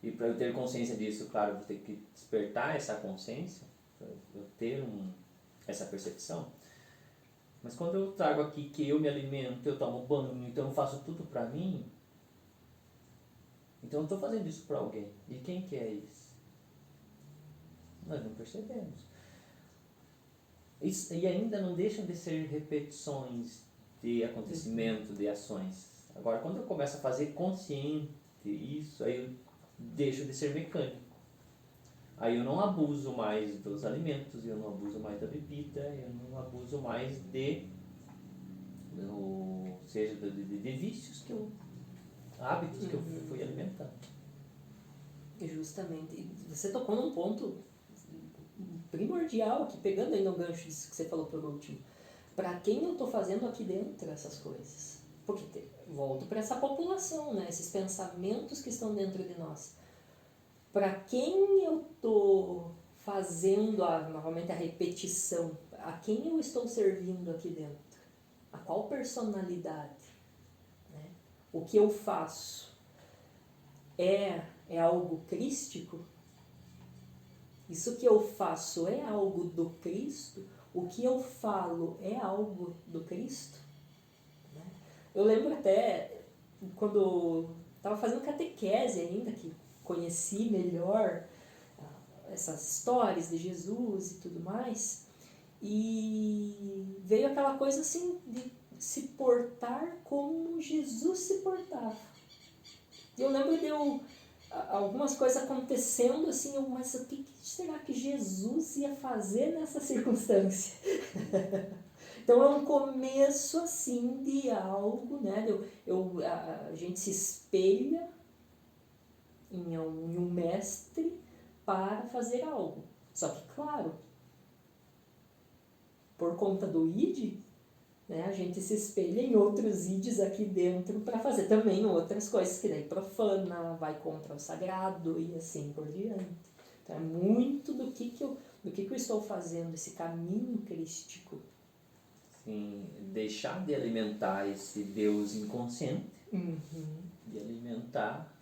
E para eu ter consciência disso, claro, eu vou ter que despertar essa consciência, para eu ter essa percepção. Mas quando eu trago aqui que eu me alimento, eu tomo banho, então eu faço tudo para mim, então eu estou fazendo isso para alguém. E quem que é isso? Nós não percebemos. Isso, e ainda não deixam de ser repetições de acontecimento, de ações. Agora, quando eu começo a fazer consciente isso, aí eu deixo de ser mecânico. Aí eu não abuso mais dos alimentos, eu não abuso mais da bebida, eu não abuso mais de vícios hábitos que eu fui alimentando. Justamente. Você tocou num ponto primordial aqui, pegando ainda um gancho disso que você falou por último. Para quem eu estou fazendo aqui dentro essas coisas? Porque volto para essa população, né? Esses pensamentos que estão dentro de nós. Para quem eu estou fazendo novamente a repetição? A quem eu estou servindo aqui dentro? A qual personalidade? Né? O que eu faço é algo crístico? Isso que eu faço é algo do Cristo? O que eu falo é algo do Cristo? Né? Eu lembro até quando estava fazendo catequese ainda, que conheci melhor essas histórias de Jesus e tudo mais, e veio aquela coisa assim de se portar como Jesus se portava. E eu lembro de algumas coisas acontecendo assim, mas o que será que Jesus ia fazer nessa circunstância? Então é um começo assim de algo, né? A gente se espelha em um mestre para fazer algo. Só que, claro, por conta do id, né, a gente se espelha em outros ids aqui dentro para fazer também outras coisas que daí profana, vai contra o sagrado e assim por diante. Então é muito do que eu estou fazendo, esse caminho crístico. Sim, deixar de alimentar esse Deus inconsciente e alimentar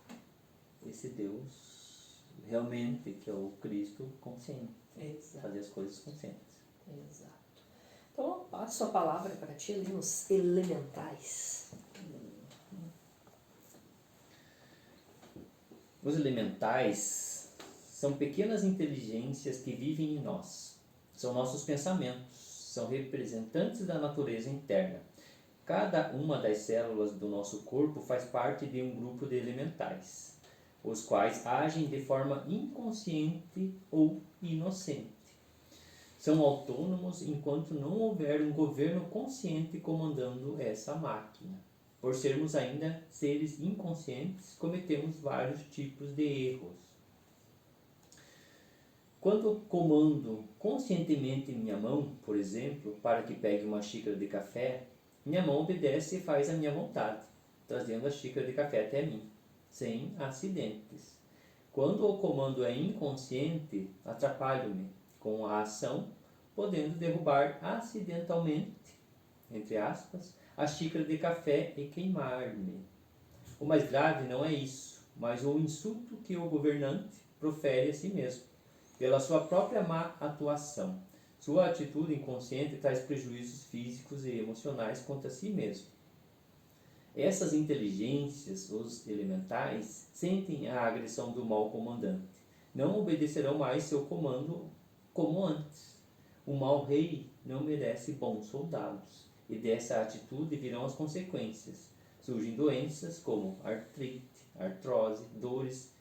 esse Deus realmente, que é o Cristo consciente. Exato. Fazer as coisas conscientes. Exato. Então eu passo a palavra para ti ali nos elementais. Os elementais são pequenas inteligências que vivem em nós. São nossos pensamentos, são representantes da natureza interna. Cada uma das células do nosso corpo faz parte de um grupo de elementais, os quais agem de forma inconsciente ou inocente. São autônomos enquanto não houver um governo consciente comandando essa máquina. Por sermos ainda seres inconscientes, cometemos vários tipos de erros. Quando comando conscientemente minha mão, por exemplo, para que pegue uma xícara de café, minha mão obedece e faz a minha vontade, trazendo a xícara de café até mim, sem acidentes. Quando o comando é inconsciente, atrapalho-me com a ação, podendo derrubar acidentalmente, entre aspas, a xícara de café e queimar-me. O mais grave não é isso, mas o insulto que o governante profere a si mesmo, pela sua própria má atuação. Sua atitude inconsciente traz prejuízos físicos e emocionais contra si mesmo. Essas inteligências, os elementais, sentem a agressão do mau comandante. Não obedecerão mais seu comando como antes. O mau rei não merece bons soldados, e dessa atitude virão as consequências. Surgem doenças como artrite, artrose, dores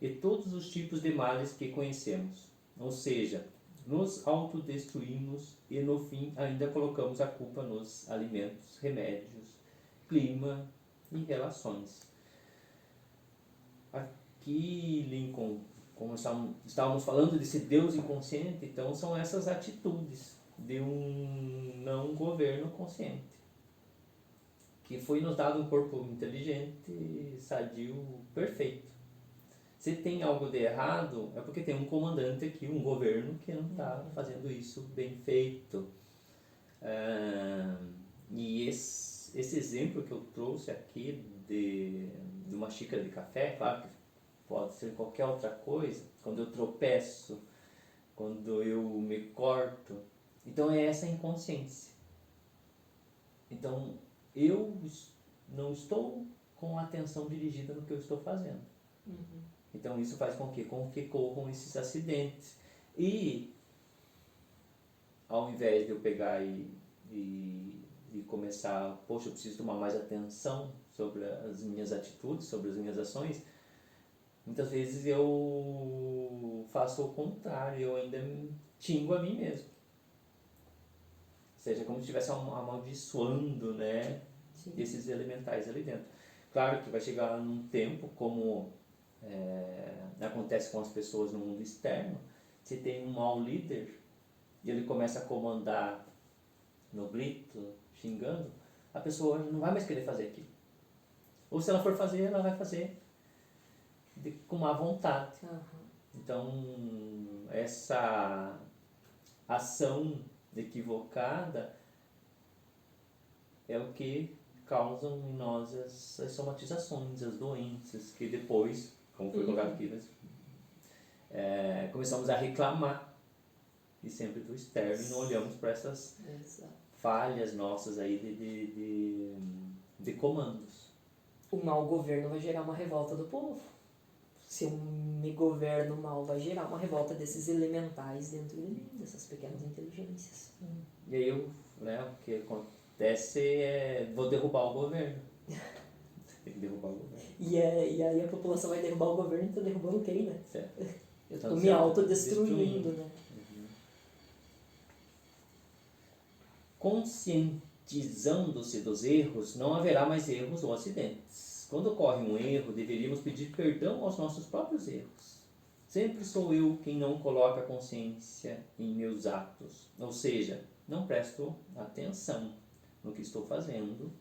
e todos os tipos de males que conhecemos. Ou seja, nos autodestruímos e no fim ainda colocamos a culpa nos alimentos, remédios, clima e relações. Aqui, Lincoln, como estávamos falando desse Deus inconsciente, então são essas atitudes de um não governo consciente, que foi nos dado um corpo inteligente, sadio, perfeito. Se tem algo de errado, é porque tem um comandante aqui, um governo que não está fazendo isso bem feito. E esse exemplo que eu trouxe aqui de uma xícara de café, claro que pode ser qualquer outra coisa, quando eu tropeço, quando eu me corto, então é essa inconsciência. Então eu não estou com a atenção dirigida no que eu estou fazendo. Então isso faz com que ocorram esses acidentes. E ao invés de eu pegar e começar, poxa, eu preciso tomar mais atenção sobre as minhas atitudes, sobre as minhas ações, muitas vezes eu faço o contrário, eu ainda xingo a mim mesmo. Ou seja, como se estivesse amaldiçoando, né, esses elementais ali dentro. Claro que vai chegar num tempo, como acontece com as pessoas no mundo externo, se tem um mau líder e ele começa a comandar no grito, xingando, a pessoa não vai mais querer fazer aquilo. Ou se ela for fazer, ela vai fazer com má vontade. Então, essa ação equivocada é o que causam em nós as somatizações, as doenças, que depois, como foi colocado aqui, começamos a reclamar, e sempre do externo, e não olhamos para essas falhas nossas aí de comandos. O mau governo vai gerar uma revolta do povo. Se eu me governo mal, vai gerar uma revolta desses elementais dentro de mim, dessas pequenas inteligências. E aí o que acontece é, vou derrubar o governo. Tem que derrubar o governo. E aí a população vai derrubar o governo, então derrubando quem, né? Certo. Eu estou me autodestruindo, né? Conscientizando-se dos erros, não haverá mais erros ou acidentes. Quando ocorre um erro, deveríamos pedir perdão aos nossos próprios erros. Sempre sou eu quem não coloca consciência em meus atos, ou seja, não presto atenção no que estou fazendo.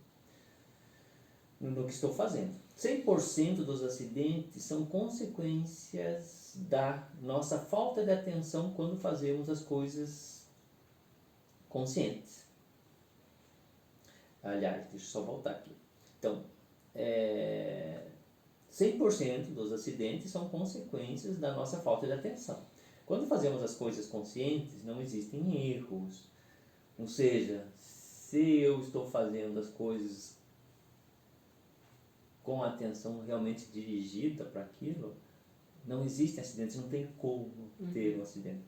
100% dos acidentes são consequências da nossa falta de atenção quando fazemos as coisas conscientes. Aliás, deixa eu só voltar aqui. Então, 100% dos acidentes são consequências da nossa falta de atenção. Quando fazemos as coisas conscientes, não existem erros. Ou seja, se eu estou fazendo as coisas com a atenção realmente dirigida para aquilo, não existem acidentes, não tem como ter um acidente.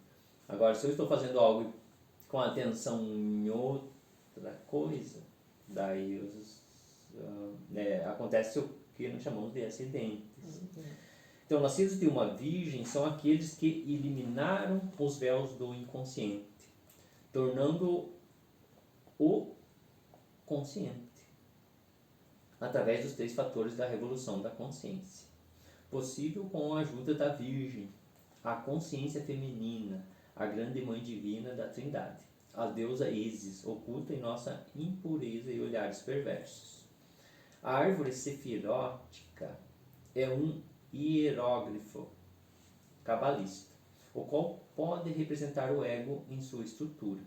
Agora, se eu estou fazendo algo com a atenção em outra coisa, daí acontece o que nós chamamos de acidentes. Então, nascidos de uma virgem são aqueles que eliminaram os véus do inconsciente, tornando-o consciente, através dos 3 fatores da revolução da consciência. Possível com a ajuda da Virgem, a consciência feminina, a grande mãe divina da Trindade, a deusa Ísis, oculta em nossa impureza e olhares perversos. A árvore sefirótica é um hieróglifo cabalista, o qual pode representar o ego em sua estrutura,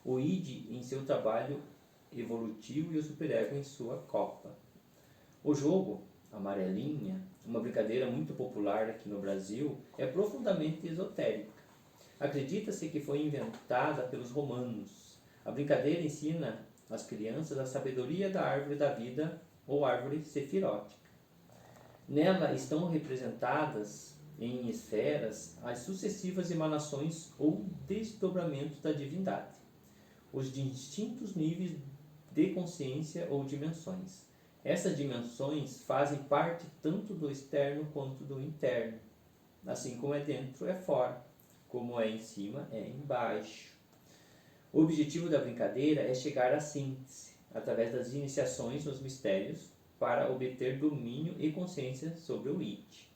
o id em seu trabalho evolutivo e o superego em sua copa. O jogo, amarelinha, uma brincadeira muito popular aqui no Brasil, é profundamente esotérica. Acredita-se que foi inventada pelos romanos. A brincadeira ensina às crianças a sabedoria da árvore da vida ou árvore sefirótica. Nela estão representadas em esferas as sucessivas emanações ou desdobramentos da divindade, os distintos níveis de consciência ou dimensões. Essas dimensões fazem parte tanto do externo quanto do interno. Assim como é dentro, é fora. Como é em cima, é embaixo. O objetivo da brincadeira é chegar à síntese, através das iniciações nos mistérios, para obter domínio e consciência sobre o id,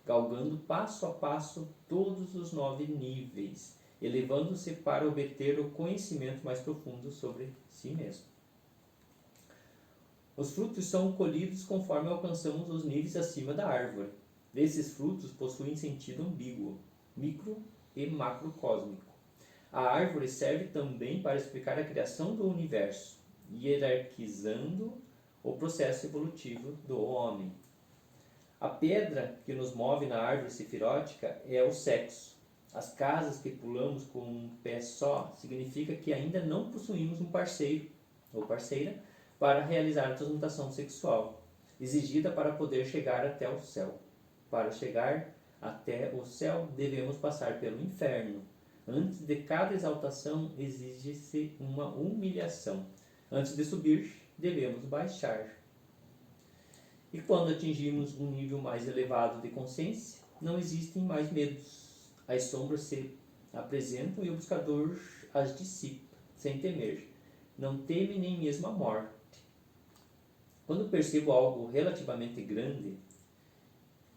galgando passo a passo todos os 9 níveis, elevando-se para obter o conhecimento mais profundo sobre si mesmo. Os frutos são colhidos conforme alcançamos os níveis acima da árvore. desses frutos possuem sentido ambíguo, micro e macrocósmico. A árvore serve também para explicar a criação do universo, hierarquizando o processo evolutivo do homem. A pedra que nos move na árvore sefirótica é o sexo. As casas que pulamos com um pé só significa que ainda não possuímos um parceiro ou parceira para realizar a transmutação sexual, exigida para poder chegar até o céu. Para chegar até o céu, devemos passar pelo inferno. Antes de cada exaltação, exige-se uma humilhação. Antes de subir, devemos baixar. E quando atingimos um nível mais elevado de consciência, não existem mais medos. As sombras se apresentam e o buscador as dissipa, sem temer. Não teme nem mesmo a morte. Quando percebo algo relativamente grande,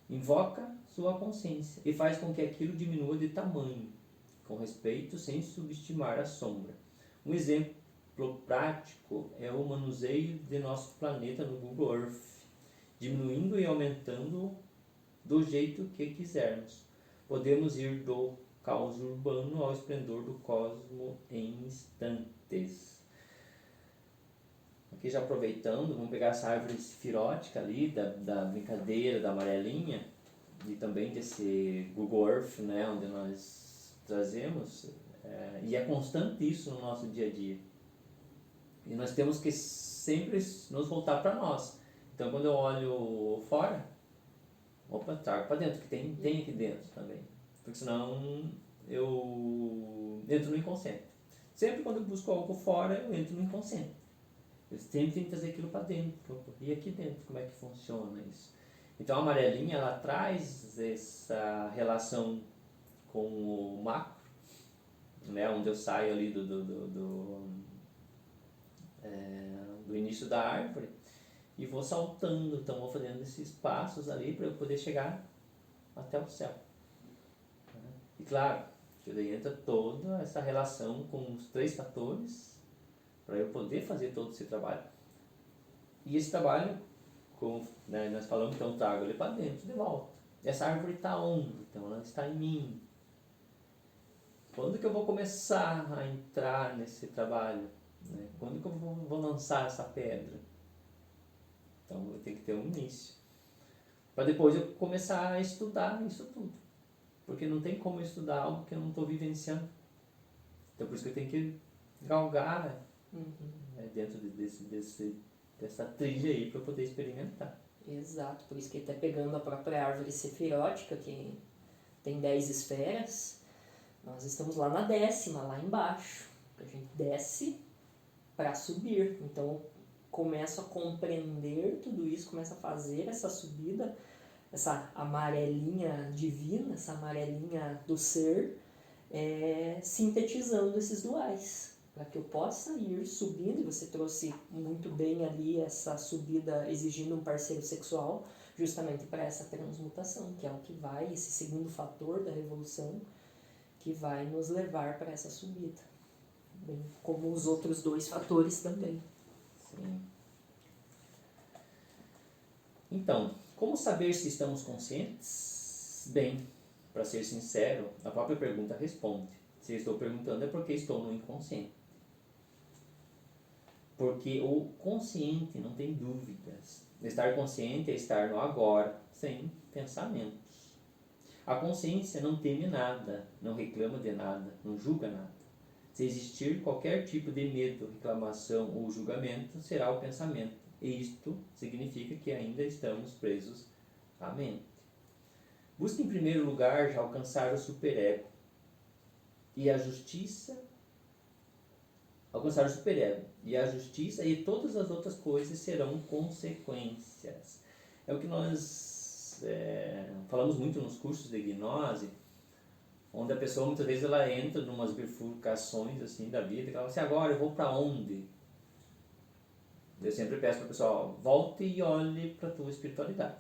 invoca sua consciência e faz com que aquilo diminua de tamanho, com respeito, sem subestimar a sombra. Um exemplo prático é o manuseio de nosso planeta no Google Earth, diminuindo e aumentando do jeito que quisermos. Podemos ir do caos urbano ao esplendor do cosmos em instantes. Aqui já aproveitando, vamos pegar essa árvore sefirótica ali, da brincadeira, da amarelinha, e também desse Google Earth, né, onde nós trazemos, e é constante isso no nosso dia a dia. E nós temos que sempre nos voltar para nós. Então, quando eu olho fora, opa, trago para dentro, que tem aqui dentro também. Porque senão eu entro no inconsciente. Sempre quando eu busco algo fora, eu entro no inconsciente. Eu sempre tenho que trazer aquilo para dentro. E aqui dentro, como é que funciona isso? Então a amarelinha, ela traz essa relação com o macro, né, onde eu saio ali do início da árvore e vou saltando. Então vou fazendo esses passos ali para eu poder chegar até o céu. E claro, que daí entra toda essa relação com os 3 fatores para eu poder fazer todo esse trabalho. E esse trabalho, como, né, nós falamos, então trago ele para dentro, de volta. Essa árvore está onde? Então ela está em mim. Quando que eu vou começar a entrar nesse trabalho? Né? Quando que eu vou lançar essa pedra? Então eu tenho que ter um início. Para depois eu começar a estudar isso tudo. Porque não tem como eu estudar algo que eu não estou vivenciando. Então por isso que eu tenho que galgar dentro dessa trilha aí para eu poder experimentar. Exato, por isso que até pegando a própria árvore sefirótica, que tem 10 esferas, nós estamos lá na 10ª, lá embaixo. A gente desce para subir. Então eu começo a compreender tudo isso, começo a fazer essa subida, essa amarelinha divina, essa amarelinha do ser, sintetizando esses duais, para que eu possa ir subindo. E você trouxe muito bem ali essa subida exigindo um parceiro sexual, justamente para essa transmutação, que é o que vai, esse segundo fator da revolução, que vai nos levar para essa subida, bem como os outros 2 fatores também. Sim. Então, como saber se estamos conscientes? Bem, para ser sincero, a própria pergunta responde. Se eu estou perguntando é porque estou no inconsciente. Porque o consciente não tem dúvidas. Estar consciente é estar no agora, sem pensamentos. A consciência não teme nada, não reclama de nada, não julga nada. Se existir qualquer tipo de medo, reclamação ou julgamento, será o pensamento. E isto significa que ainda estamos presos à mente. Busque em primeiro lugar alcançar o superego e a justiça. Alcançar o superego e a justiça, e todas as outras coisas serão consequências. É o que nós falamos muito nos cursos de gnose, onde a pessoa muitas vezes ela entra em umas bifurcações assim da vida, e ela fala assim, agora eu vou para onde? Eu sempre peço para o pessoal, volte e olhe para a tua espiritualidade.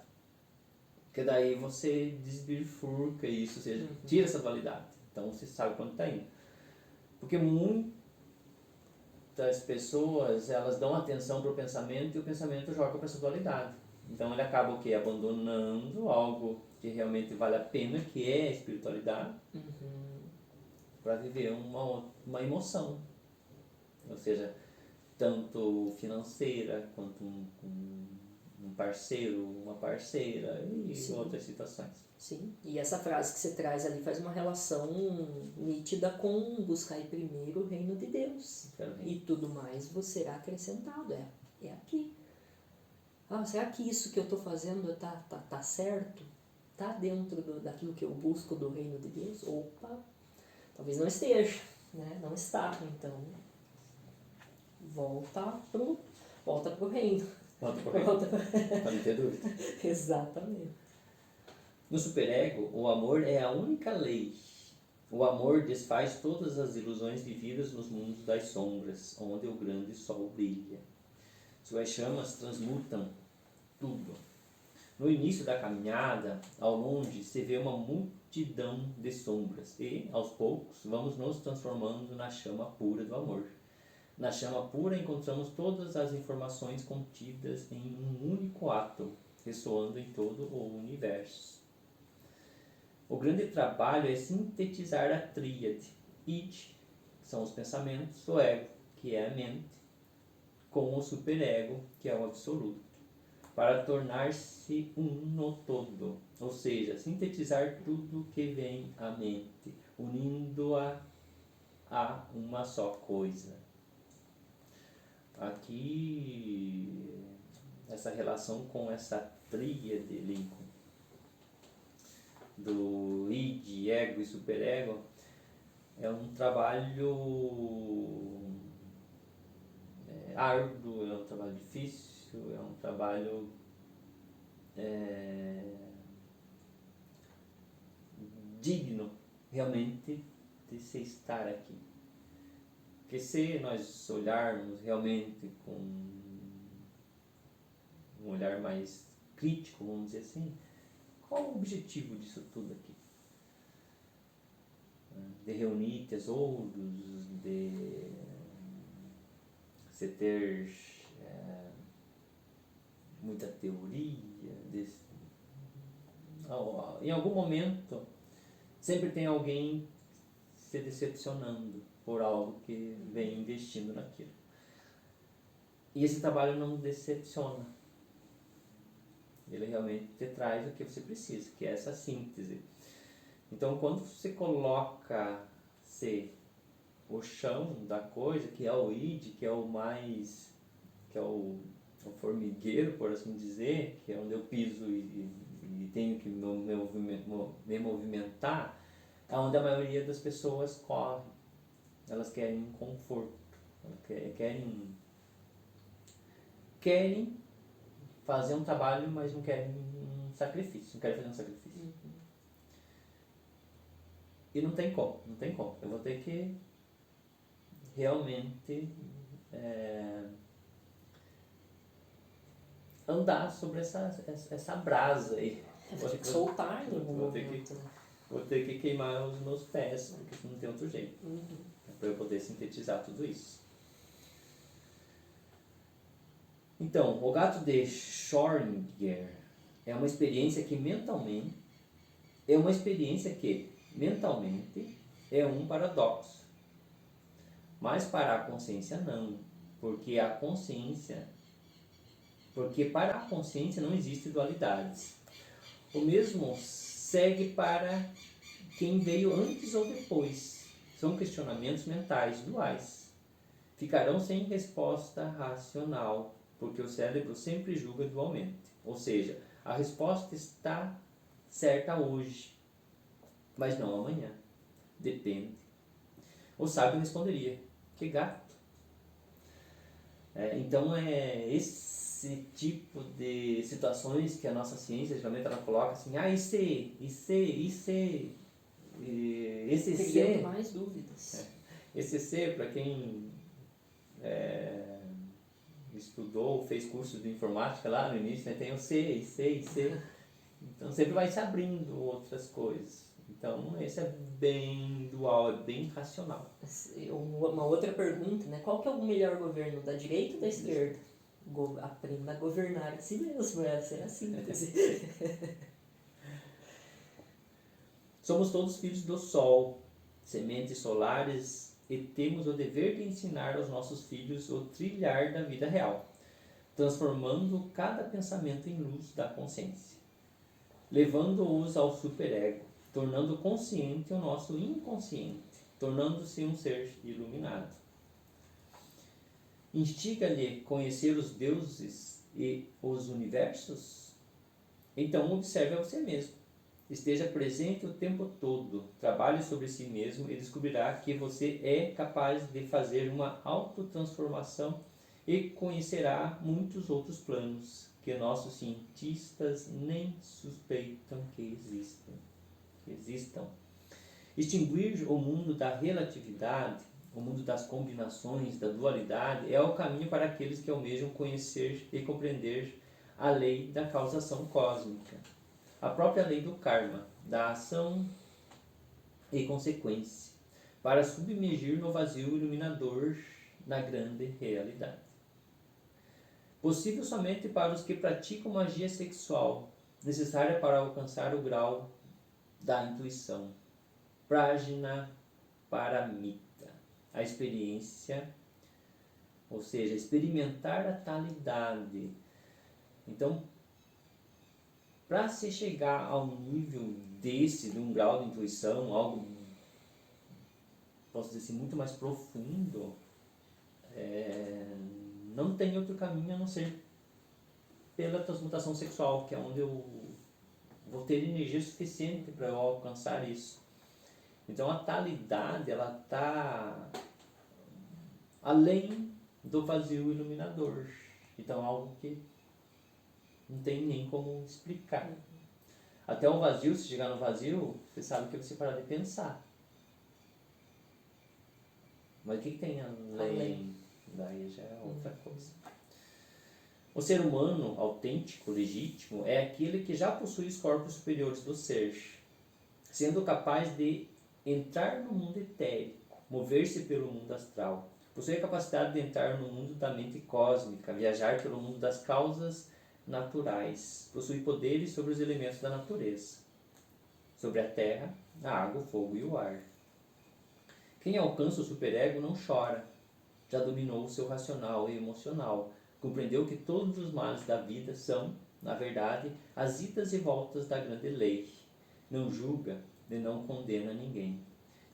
Porque daí você desbifurca isso, ou seja, tira essa dualidade. Então você sabe quando está indo. Porque muitas pessoas, elas dão atenção para o pensamento e o pensamento joga para essa dualidade. Então ele acaba o quê? Abandonando algo que realmente vale a pena, que é a espiritualidade, para viver uma emoção. Ou seja, tanto financeira quanto um parceiro, uma parceira e Sim. outras situações. Sim, e essa frase que você traz ali faz uma relação nítida com buscar primeiro o reino de Deus. E tudo mais vos será acrescentado. É aqui. Será que isso que eu estou fazendo tá certo? Tá dentro daquilo que eu busco do reino de Deus? Opa, talvez não esteja, né? Não está. Então, volta pro reino. Volta pro reino. Para não ter dúvida. Exatamente. No superego, o amor é a única lei. O amor desfaz todas as ilusões vividas nos mundos das sombras, onde o grande sol brilha. Suas chamas transmutam tudo. No início da caminhada, ao longe, se vê uma multidão de sombras e, aos poucos, vamos nos transformando na chama pura do amor. Na chama pura encontramos todas as informações contidas em um único átomo, ressoando em todo o universo. O grande trabalho é sintetizar a tríade. Id, que são os pensamentos, o ego, que é a mente, com o superego, que é o absoluto, para tornar-se um no todo, ou seja, sintetizar tudo que vem à mente, unindo-a a uma só coisa. Aqui, essa relação com essa tríade, Lincoln, do id, ego e superego, é um trabalho árduo, é um trabalho difícil, é um trabalho digno realmente de se estar aqui. Porque se nós olharmos realmente com um olhar mais crítico, vamos dizer assim, qual o objetivo disso tudo aqui? De reunir tesouros, de você ter muita teoria. Em algum momento, sempre tem alguém se decepcionando por algo que vem investindo naquilo. E esse trabalho não decepciona. Ele realmente te traz o que você precisa, que é essa síntese. Então, quando você coloca o chão da coisa, que é o id, que é o mais, que é o formigueiro, por assim dizer, que é onde eu piso e tenho que me movimentar, é onde a maioria das pessoas corre. Elas querem conforto, elas querem fazer um trabalho, mas não querem um sacrifício, não querem fazer um sacrifício. E não tem como. Eu vou ter que realmente andar sobre essa brasa aí. Vou ter que soltar em algum momento. Vou ter que queimar os meus pés, porque não tem outro jeito. Para eu poder sintetizar tudo isso. Então, o gato de Schrödinger é uma experiência que mentalmente é um paradoxo. Mas para a consciência não, porque para a consciência não existe dualidades. O mesmo segue para quem veio antes ou depois. São questionamentos mentais duais. Ficarão sem resposta racional, porque o cérebro sempre julga dualmente. Ou seja, a resposta está certa hoje, mas não amanhã. Depende. O sábio responderia: que gato. Então é esse tipo de situações que a nossa ciência geralmente ela coloca assim, Criando mais dúvidas. Esse C, para quem estudou, fez curso de informática lá no início, né, tem o C, IC. Então sempre vai se abrindo outras coisas. Então esse é bem dual, é bem racional. Uma outra pergunta, né? Qual que é o melhor governo, da direita ou da esquerda? Aprenda a governar a si mesmo, essa é a síntese. Somos todos filhos do Sol, sementes solares, e temos o dever de ensinar aos nossos filhos o trilhar da vida real, transformando cada pensamento em luz da consciência, levando-os ao superego, tornando consciente o nosso inconsciente, tornando-se um ser iluminado. Instiga-lhe conhecer os deuses e os universos? Então observe a você mesmo. Esteja presente o tempo todo, trabalhe sobre si mesmo e descobrirá que você é capaz de fazer uma autotransformação e conhecerá muitos outros planos que nossos cientistas nem suspeitam que existam. Extinguir o mundo da relatividade, o mundo das combinações, da dualidade, é o caminho para aqueles que almejam conhecer e compreender a lei da causação cósmica, a própria lei do karma, da ação e consequência, para submergir no vazio iluminador da grande realidade. Possível somente para os que praticam magia sexual, necessária para alcançar o grau da intuição. Prajna Paramita, a experiência, ou seja, experimentar a talidade. Então, para se chegar ao nível desse, de um grau de intuição, algo, posso dizer assim, muito mais profundo, não tem outro caminho a não ser pela transmutação sexual, que é onde eu vou ter energia suficiente para eu alcançar isso. Então a talidade, ela está além do vazio iluminador. Então algo que não tem nem como explicar. Até o vazio, se chegar no vazio, você sabe que você parar de pensar. Mas o que tem além? Daí já é outra coisa. O ser humano autêntico, legítimo, é aquele que já possui os corpos superiores do ser, sendo capaz de entrar no mundo etérico, mover-se pelo mundo astral. Possui a capacidade de entrar no mundo da mente cósmica, viajar pelo mundo das causas naturais. Possui poderes sobre os elementos da natureza, sobre a terra, a água, o fogo e o ar. Quem alcança o superego não chora. Já dominou o seu racional e emocional. Compreendeu que todos os males da vida são, na verdade, as idas e voltas da grande lei. Não julga e não condena ninguém.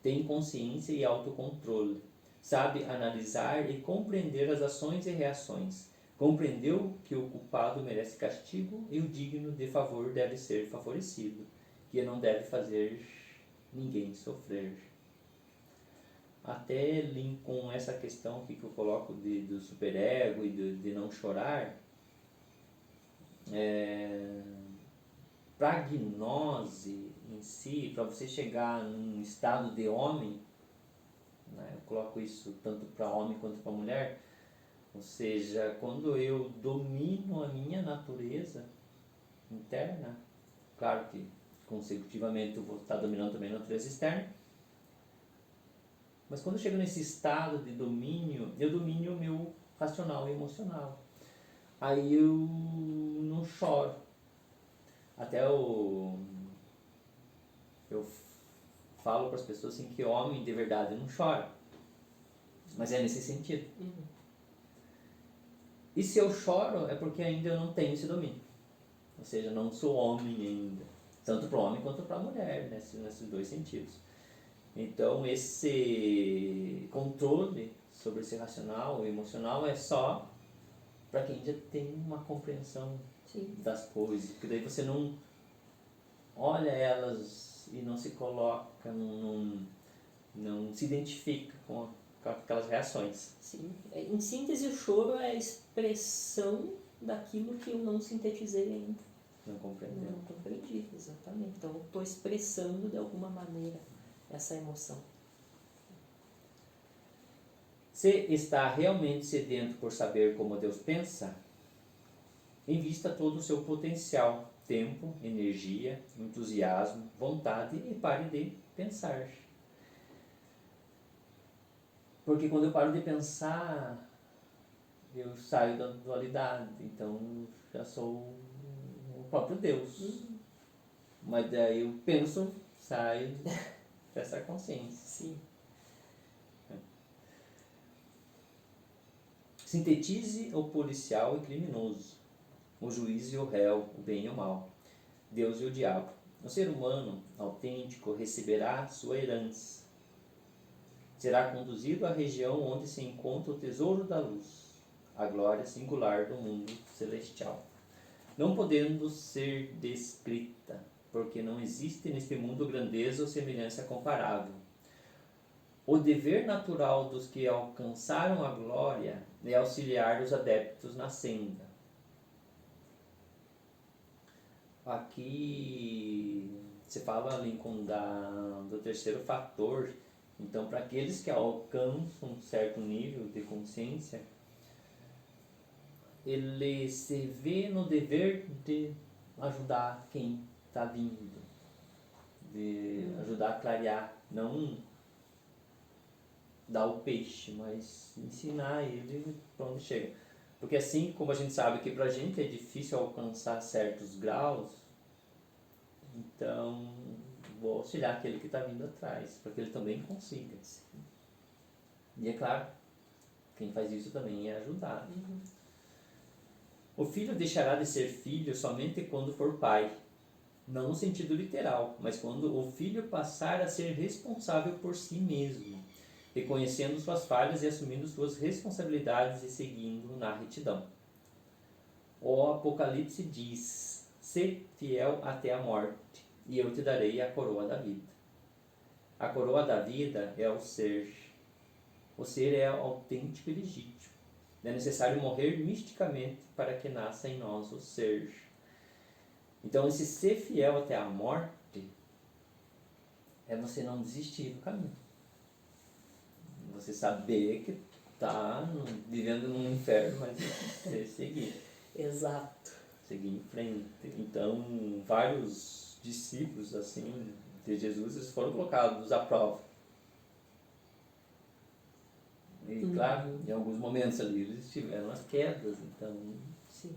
Tem consciência e autocontrole. Sabe analisar e compreender as ações e reações. Compreendeu que o culpado merece castigo e o digno de favor deve ser favorecido, que não deve fazer ninguém sofrer. Até link com essa questão aqui que eu coloco do superego e de não chorar, para a gnose em si, para você chegar num estado de homem, né, eu coloco isso tanto para homem quanto para mulher, ou seja, quando eu domino a minha natureza interna, claro que consecutivamente eu vou estar dominando também a natureza externa, mas quando eu chego nesse estado de domínio, eu domino o meu racional e emocional. Aí eu não choro. Até eu falo para as pessoas assim que homem de verdade não chora. Mas é nesse sentido. E se eu choro é porque ainda eu não tenho esse domínio. Ou seja, não sou homem ainda. Tanto para o homem quanto para a mulher, nesses dois sentidos. Então, esse controle sobre esse racional e emocional é só para quem já tem uma compreensão das coisas. Porque daí você não olha elas e não se coloca, não se identifica com aquelas reações. Sim. Em síntese, o choro é a expressão daquilo que eu não sintetizei ainda. Não compreendeu. Não compreendi, exatamente. Então, eu estou expressando de alguma maneira essa emoção. Se está realmente sedento por saber como Deus pensa, invista todo o seu potencial, tempo, energia, entusiasmo, vontade e pare de pensar. Porque quando eu paro de pensar, eu saio da dualidade, então já sou o próprio Deus. Mas daí eu penso, saio dessa consciência. Sim. Sintetize o policial e criminoso, o juiz e o réu, o bem e o mal, Deus e o diabo. O ser humano autêntico receberá sua herança. Será conduzido à região onde se encontra o tesouro da luz, a glória singular do mundo celestial, não podendo ser descrita, porque não existe neste mundo grandeza ou semelhança comparável. O dever natural dos que alcançaram a glória é auxiliar os adeptos na senda. Aqui se fala, Lincoln, do terceiro fator. Então, para aqueles que alcançam um certo nível de consciência, ele se vê no dever de ajudar quem está vindo, de ajudar a clarear, não dar o peixe, mas ensinar ele para onde chega. Porque assim como a gente sabe que para a gente é difícil alcançar certos graus, então vou auxiliar aquele que está vindo atrás, para que ele também consiga. E é claro, quem faz isso também é ajudado. O filho deixará de ser filho somente quando for pai, não no sentido literal, mas quando o filho passar a ser responsável por si mesmo, reconhecendo suas falhas e assumindo suas responsabilidades e seguindo na retidão. O Apocalipse diz: "Sê fiel até a morte, e eu te darei a coroa da vida." A coroa da vida é o ser. O ser é autêntico e legítimo. É necessário morrer misticamente para que nasça em nós o ser. Então, esse ser fiel até a morte é você não desistir do caminho. Você saber que está vivendo num inferno, mas você seguir. Exato. Seguir em frente. Então, vários discípulos assim de Jesus, eles foram colocados à prova. E claro, em alguns momentos ali eles tiveram as quedas, então Sim.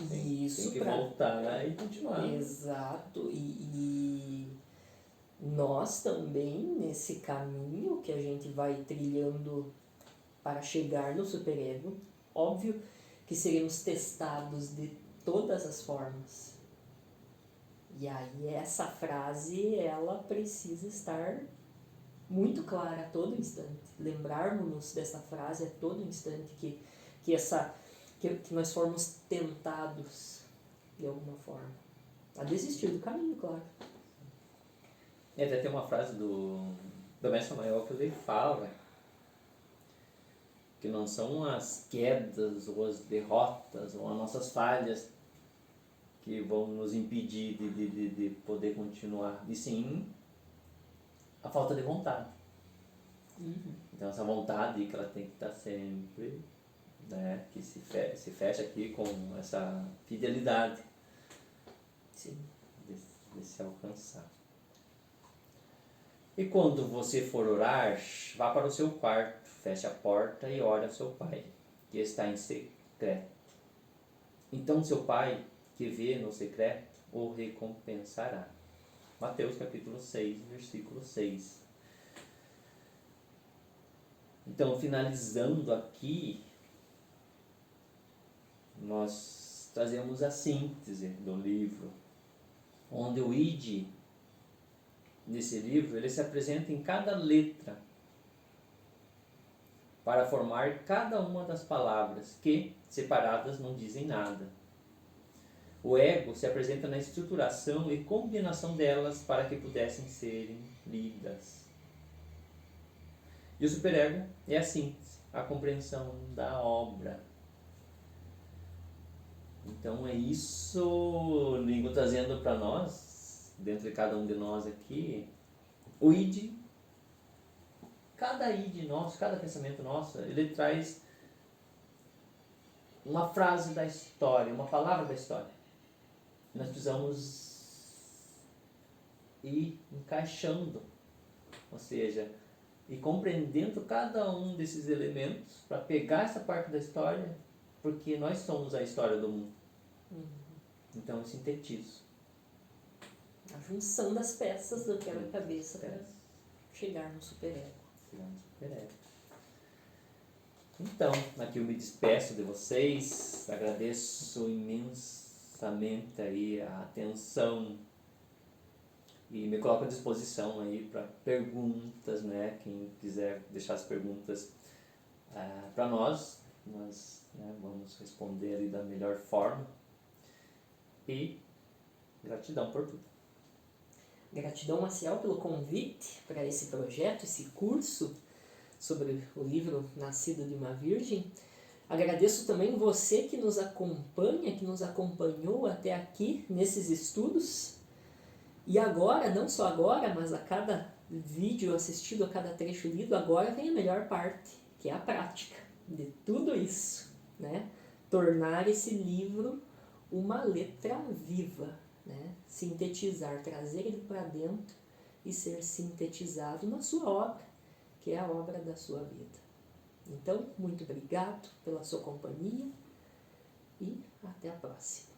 tem Isso que pra... voltar e continuar. Exato. E nós também, nesse caminho que a gente vai trilhando para chegar no superego, óbvio que seremos testados de todas as formas. E aí essa frase, ela precisa estar muito clara a todo instante. Lembrarmos-nos dessa frase a todo instante, que nós formos tentados de alguma forma a desistir do caminho, claro. E até tem uma frase do Mestre Maior que ele fala que não são as quedas ou as derrotas ou as nossas falhas que vão nos impedir de poder continuar, e sim a falta de vontade. Então essa vontade que ela tem que estar sempre, né, que se fecha aqui com essa fidelidade. Sim. De se alcançar. E quando você for orar, vá para o seu quarto, feche a porta e ore ao seu pai, que está em secreto. Então seu pai, que vê no secreto, o recompensará. Mateus capítulo 6, versículo 6. Então, finalizando aqui, nós trazemos a síntese do livro, onde o ID, nesse livro, ele se apresenta em cada letra para formar cada uma das palavras que, separadas, não dizem nada. O ego se apresenta na estruturação e combinação delas para que pudessem serem lidas. E o superego é a síntese, a compreensão da obra. Então é isso, Lingo, trazendo para nós, dentro de cada um de nós aqui, o id. Cada id nosso, cada pensamento nosso, ele traz uma frase da história, uma palavra da história. Nós precisamos ir encaixando, ou seja, e compreendendo cada um desses elementos para pegar essa parte da história, porque nós somos a história do mundo. Então eu sintetizo. A junção das peças do quebra-cabeça para chegar no superego. Então, aqui eu me despeço de vocês, agradeço imensamente aí a atenção e me coloco à disposição aí para perguntas, né? Quem quiser deixar as perguntas para nós vamos responder aí da melhor forma. E gratidão por tudo. Gratidão, Maciel, pelo convite para esse projeto, esse curso sobre o livro Nascido de uma Virgem. Agradeço também você que nos acompanha, que nos acompanhou até aqui nesses estudos. E agora, não só agora, mas a cada vídeo assistido, a cada trecho lido, agora vem a melhor parte, que é a prática de tudo isso, né? Tornar esse livro uma letra viva, né? Sintetizar, trazer ele para dentro e ser sintetizado na sua obra, que é a obra da sua vida. Então, muito obrigado pela sua companhia e até a próxima.